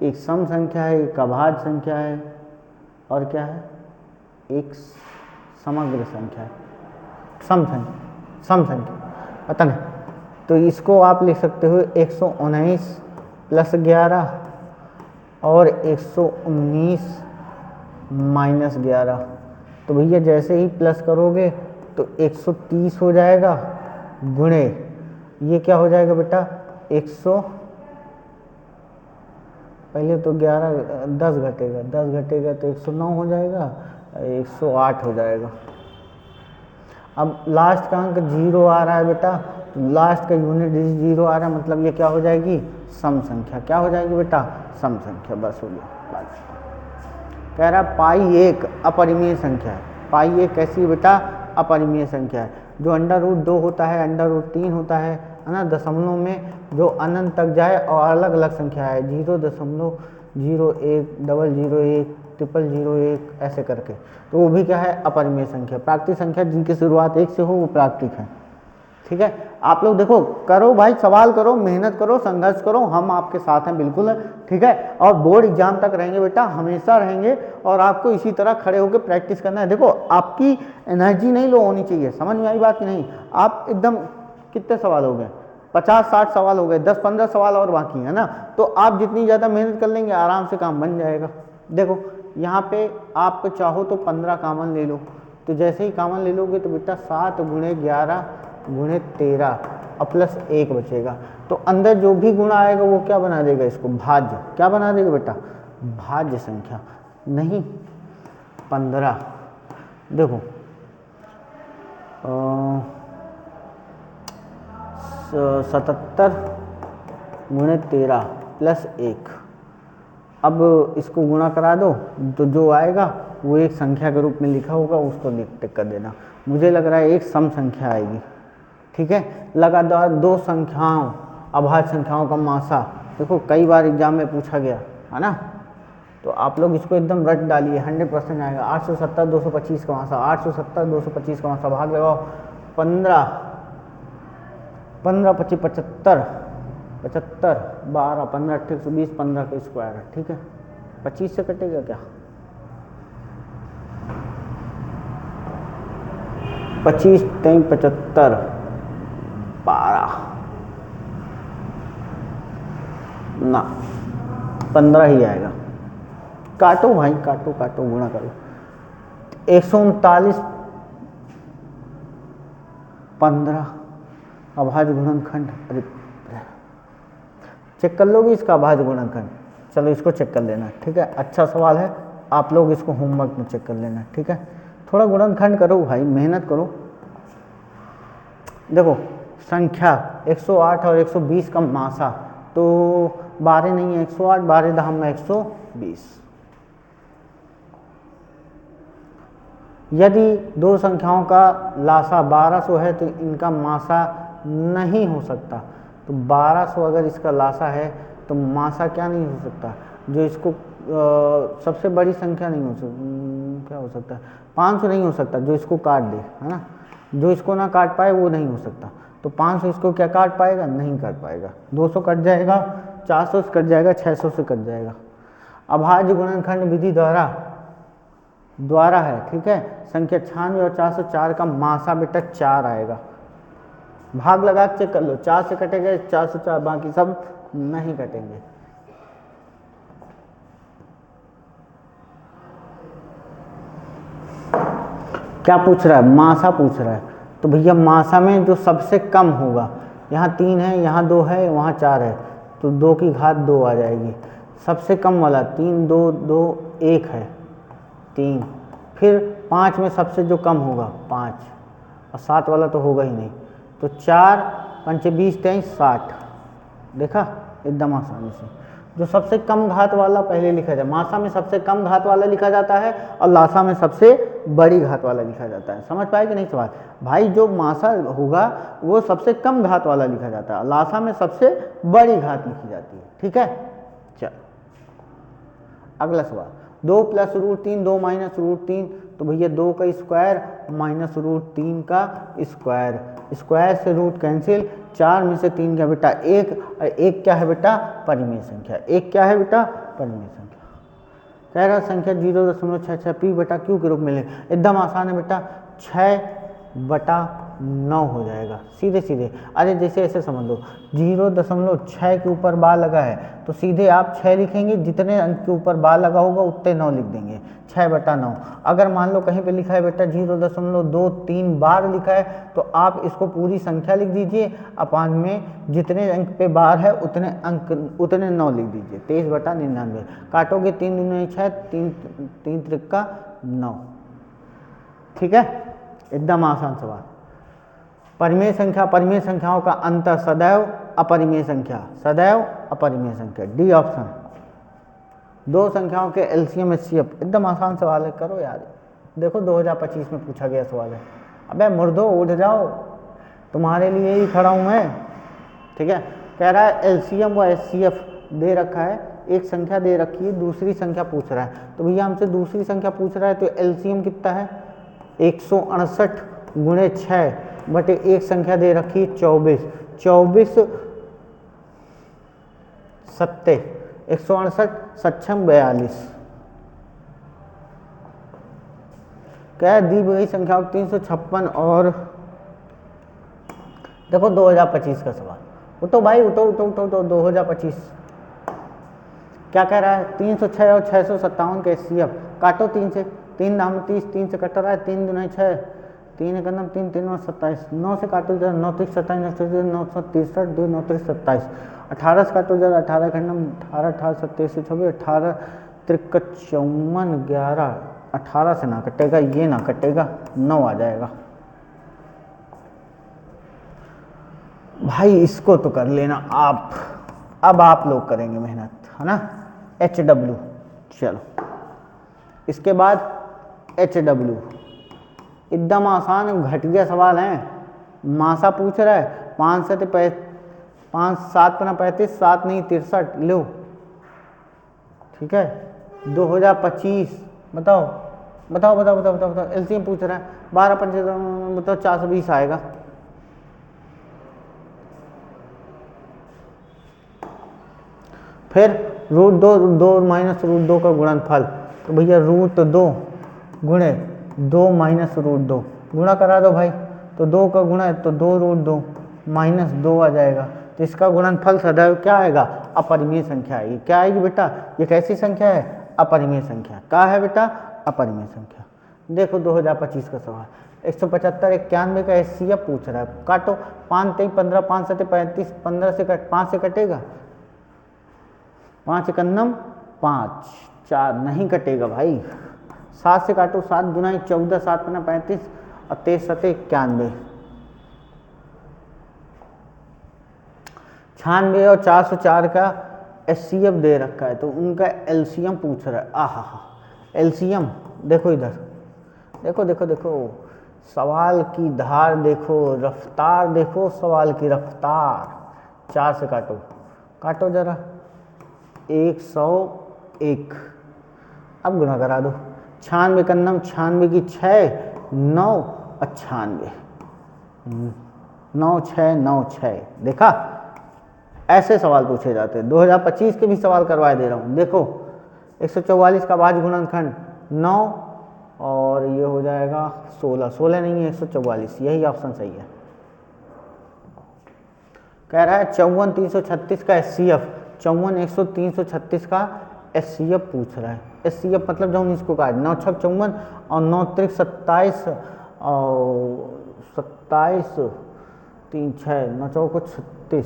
S1: एक सम संख्या है, एक अभाज्य संख्या है, और क्या है, एक समग्र संख्या है, सम संख्या पता नहीं। तो इसको आप लिख सकते हो 119 प्लस 11 और 119 माइनस 11। तो भैया जैसे ही प्लस करोगे तो 130 हो जाएगा, गुणे ये क्या हो जाएगा बेटा, 100, पहले तो 11 10 घटेगा, 10 घटेगा तो 109 हो जाएगा, 108 हो जाएगा। अब लास्ट का अंक 0 आ रहा है बेटा, तो लास्ट का यूनिट 0 आ रहा है, मतलब ये क्या हो जाएगी, सम संख्या। क्या हो जाएगी बेटा, सम संख्या, बस हो गया बात। कह रहा पाई एक अपरिमेय संख्या है, पाई एक कैसी है बेटा, अपरिमेय संख्या है, जो √2 होता है, √3 होता है ना, दशमलव में जो अनंत तक जाए, और अलग अलग संख्या है, 0.01 001 0001 ऐसे करके, तो वो भी क्या है, अपरिमेय संख्या। प्राकृतिक संख्या जिनकी शुरुआत 1 से हो वो प्राकृतिक है। ठीक है, आप लोग देखो, करो भाई, सवाल करो, मेहनत करो, संघर्ष करो, हम आपके साथ हैं बिल्कुल। ठीक है, और बोर्ड एग्जाम तक रहेंगे बेटा, हमेशा रहेंगे, और आपको इसी तरह खड़े होकर प्रैक्टिस करना है। देखो, आपकी एनर्जी नहीं लो होनी चाहिए, समझ में आई बात कि नहीं। आप एकदम, कितने सवाल हो गए, 50-60 सवाल हो गए, 10-15 सवाल और बाकी है ना, तो आप जितनी ज़्यादा मेहनत कर लेंगे आराम से काम बन जाएगा। देखो यहाँ पे आप चाहो तो 15 कॉमन ले लो, तो जैसे ही कॉमन ले लोगे तो बेटा 7 × 11 × 13 और प्लस 1 बचेगा, तो अंदर जो भी गुणा आएगा वो क्या बना देगा, इसको भाज्य, क्या बना देगा बेटा, भाज्य संख्या। नहीं 15, देखो 77 × 13 प्लस 1, अब इसको गुणा करा दो तो जो आएगा वो एक संख्या के रूप में लिखा होगा, उसको टिक कर देना। मुझे लग रहा है एक सम संख्या आएगी। ठीक है, लगातार दो संख्याओं, अभाज्य संख्याओं का मासा, देखो कई बार एग्जाम में पूछा गया है ना, तो आप लोग इसको एकदम रट डालिए, 100% आएगा। 870 225 का मासा, 870 225 का मासा, भाग लगाओ 15 15 25 75 75 12 15 8 120 15 का स्क्वायर है। ठीक है, 25 से कटेगा क्या, 25 3 75 12 ना, 15 ही आएगा। काटो भाई, काटो काटो, गुणा करो। 139 15 अभाज्य गुणनखंड, अरे चेक कर लोगे इसका अभाज्य गुणनखंड, चलो इसको चेक कर लेना। ठीक है, अच्छा सवाल है, आप लोग इसको होमवर्क में चेक कर लेना। ठीक है, थोड़ा गुणनखंड करो भाई, मेहनत करो। देखो संख्या 108 और 120 का मासा, तो 12 नहीं है 108, 12 दहम में 120। यदि दो संख्याओं का लासा 1200 है तो इनका मासा नहीं हो सकता, तो 1200 अगर इसका लासा है तो मासा क्या नहीं हो सकता, जो इसको सबसे बड़ी संख्या नहीं हो सकती, क्या हो सकता है, 500 नहीं हो सकता, जो इसको काट दे, है ना, जो इसको ना काट पाए वो नहीं हो सकता, तो 500 इसको क्या काट पाएगा, नहीं काट पाएगा। 200 कट जाएगा, 400 से कट जाएगा, 600 से कट जाएगा। अभाज्य गुणनखंड विधि द्वारा है। ठीक है, संख्या 96 और 404 का मासा बेटा 4 आएगा। भाग लगा के चेक कर लो, 4 से कटेगा 404, बाकी सब नहीं कटेंगे। क्या पूछ रहा है, मासा पूछ रहा है, तो भैया मासा में जो सबसे कम होगा, यहाँ 3 है, यहाँ 2 है, वहाँ 4 है, तो 2 की घात 2 आ जाएगी। सबसे कम वाला 3 2 2 1 है 3, फिर 5 में सबसे जो कम होगा 5, और 7 वाला तो होगा ही नहीं, तो 4 5 20 23 60। देखा, एकदम आसानी से। जो सबसे कम घात वाला पहले लिखा जाए, मासा में सबसे कम घात वाला लिखा जाता है और लासा में सबसे बड़ी घात वाला लिखा जाता है। समझ पाए कि नहीं सवाल भाई, जो मासा होगा वो सबसे कम घात वाला लिखा जाता है, लासा में सबसे बड़ी घात लिखी जाती है। ठीक है, चल अगला सवाल, 2 + √3 2 - √3, तो भैया 2 का स्क्वायर माइनस √3 का स्क्वायर, स्क्वायर से रूट कैंसिल, 4 में से 3 क्या बेटा 1, और 1 क्या है बेटा परिमेय संख्या, 1 क्या है बेटा परिमेय संख्या। कह रहा संख्या 0.66 p बटा q के रूप में ले, एकदम आसान है बेटा, 6/9 हो जाएगा सीधे सीधे। अरे जैसे ऐसे समझ लो, 0.6 के ऊपर बार लगा है तो सीधे आप 6 लिखेंगे, जितने अंक के ऊपर बार लगा होगा उतने 9 लिख देंगे, 6/9। अगर मान लो कहीं पे लिखा है बेटा 0.23 बार लिखा है, तो आप इसको पूरी संख्या लिख दीजिए, अपान में जितने अंक पे बार है उतने 9 लिख दीजिए, 23/99। काटोगे 3 दूनी 6, 3 त्रिका 9। ठीक है, एकदम आसान सवाल। परिमेय संख्या परिमेय संख्याओं का अंतर सदैव अपरिमेय संख्या, सदैव अपरिमेय संख्या, डी ऑप्शन। दो संख्याओं के एलसीएम एचसीएफ, एकदम आसान सवाल है, करो यार। देखो 2025 में पूछा गया सवाल है। अबे मुर्दो उठ जाओ, तुम्हारे लिए ही खड़ा हूं मैं। ठीक है, कह रहा है एलसीएम व एचसीएफ दे रखा है, एक संख्या दे रखी है, दूसरी संख्या पूछ रहा है। तो भैया हमसे दूसरी संख्या पूछ रहा है तो एलसीएम कितना है 168 गुणे 6 बटे एक संख्या दे रखी है 24, 24 सत्ते 168 सक्षम 42। क्या दी गई संख्या 356 और देखो 2025 का सवाल। उठो भाई उठो उठो उठो उठो 2025 क्या कह रहा है 306 और 657 के एचसीएफ काटो 3 से, 3 नाम 30, 3 से कट रहा है 3 दूना 6, 3 एक नम 3, 3 और 27, 9 से काटो जरा 9 3 27 963 2 9 3 27, 18 से काटो जरा 18 खंडम 18 18 27 26 18 3 54 11, 18 से ना कटेगा, ये ना कटेगा, 9 आ जाएगा। भाई इसको तो कर लेना आप, अब आप लोग करेंगे मेहनत, है ना। HW चलो, इसके बाद HW एकदम आसान घटिया सवाल है। मासा पूछ रहा है 5 से 5 7 पना 35, 7 नहीं 63 लो, ठीक है। 2025 बताओ बताओ बताओ बताओ बताओ बताओ एलसीएम पूछ रहा है 12 5 बताओ 420 आएगा। फिर √2 माइनस √2 का गुणनफल, तो भैया √2 गुणे 2 माइनस √2 गुणा करा दो भाई, तो 2 का गुणा है तो 2 √2 माइनस 2 आ जाएगा। तो इसका गुणनफल सदैव क्या आएगा, अपरिमेय संख्या आएगी। क्या आएगी बेटा, ये कैसी संख्या है, अपरिमेय संख्या। क्या है बेटा, अपरिमेय संख्या। देखो 2025 का सवाल 175 91 का एचसीएफ पूछ रहा है। काटो 5 3 15 5 7 35, 15 से 5 से कटेगा, 5 एकन्नम 5, 4 नहीं कटेगा भाई। 7 से काटो 7 दूना 14, 7 पना 35 और 23 सते 91, 96 और 404 का एचसीएफ दे रखा है, तो उनका एलसीएम पूछ रहा है। आहा हा, एलसीएम देखो इधर, देखो देखो देखो सवाल की धार देखो, रफ्तार देखो सवाल की रफ्तार। 4 से काटो, काटो जरा 101, अब गुना करा दो 96 कन्नम 96 की 6 9 और 96 9 6 9 6। देखा ऐसे सवाल पूछे जाते हैं। 2025 के भी सवाल करवाए दे रहा हूँ। देखो 144 का भाज्य गुणनखंड 9 और ये हो जाएगा 16, 16 नहीं है 144, यही ऑप्शन सही है। कह रहा है 54 336 का एचसीएफ, 54 100 336 का एचसीएफ पूछ रहा है। एचसीएफ मतलब जो इसको कहा 9 6 54 और 9 3 27 और 27 3 6 9 4 36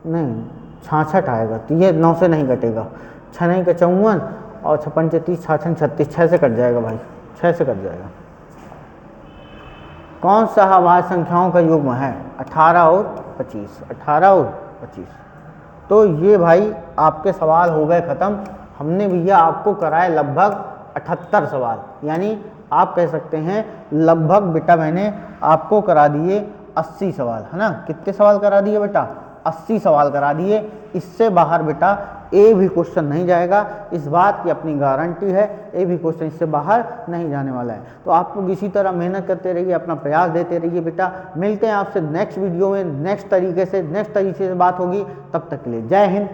S1: नहीं 66 आएगा, तो ये 9 से नहीं कटेगा। 6 नहीं का 54 और 6 5 30 66 36, 6 से कट जाएगा भाई, 6 से कट जाएगा। कौन सा अभाज्य संख्याओं का युग्म है 18 और 25, 18 और 25। तो ये भाई आपके सवाल हो गए ख़त्म। हमने भैया आपको कराए लगभग 78 सवाल, यानी आप कह सकते हैं लगभग बेटा मैंने आपको करा दिए 80 सवाल, है ना। कितने सवाल करा दिए बेटा, 80 सवाल करा दिए। इससे बाहर बेटा ए भी क्वेश्चन नहीं जाएगा, इस बात की अपनी गारंटी है। ए भी क्वेश्चन इससे बाहर नहीं जाने वाला है। तो आप लोग इसी तरह मेहनत करते रहिए, अपना प्रयास देते रहिए बेटा। मिलते हैं आपसे नेक्स्ट वीडियो में, नेक्स्ट तरीके से बात होगी। तब तक के लिए जय हिंद।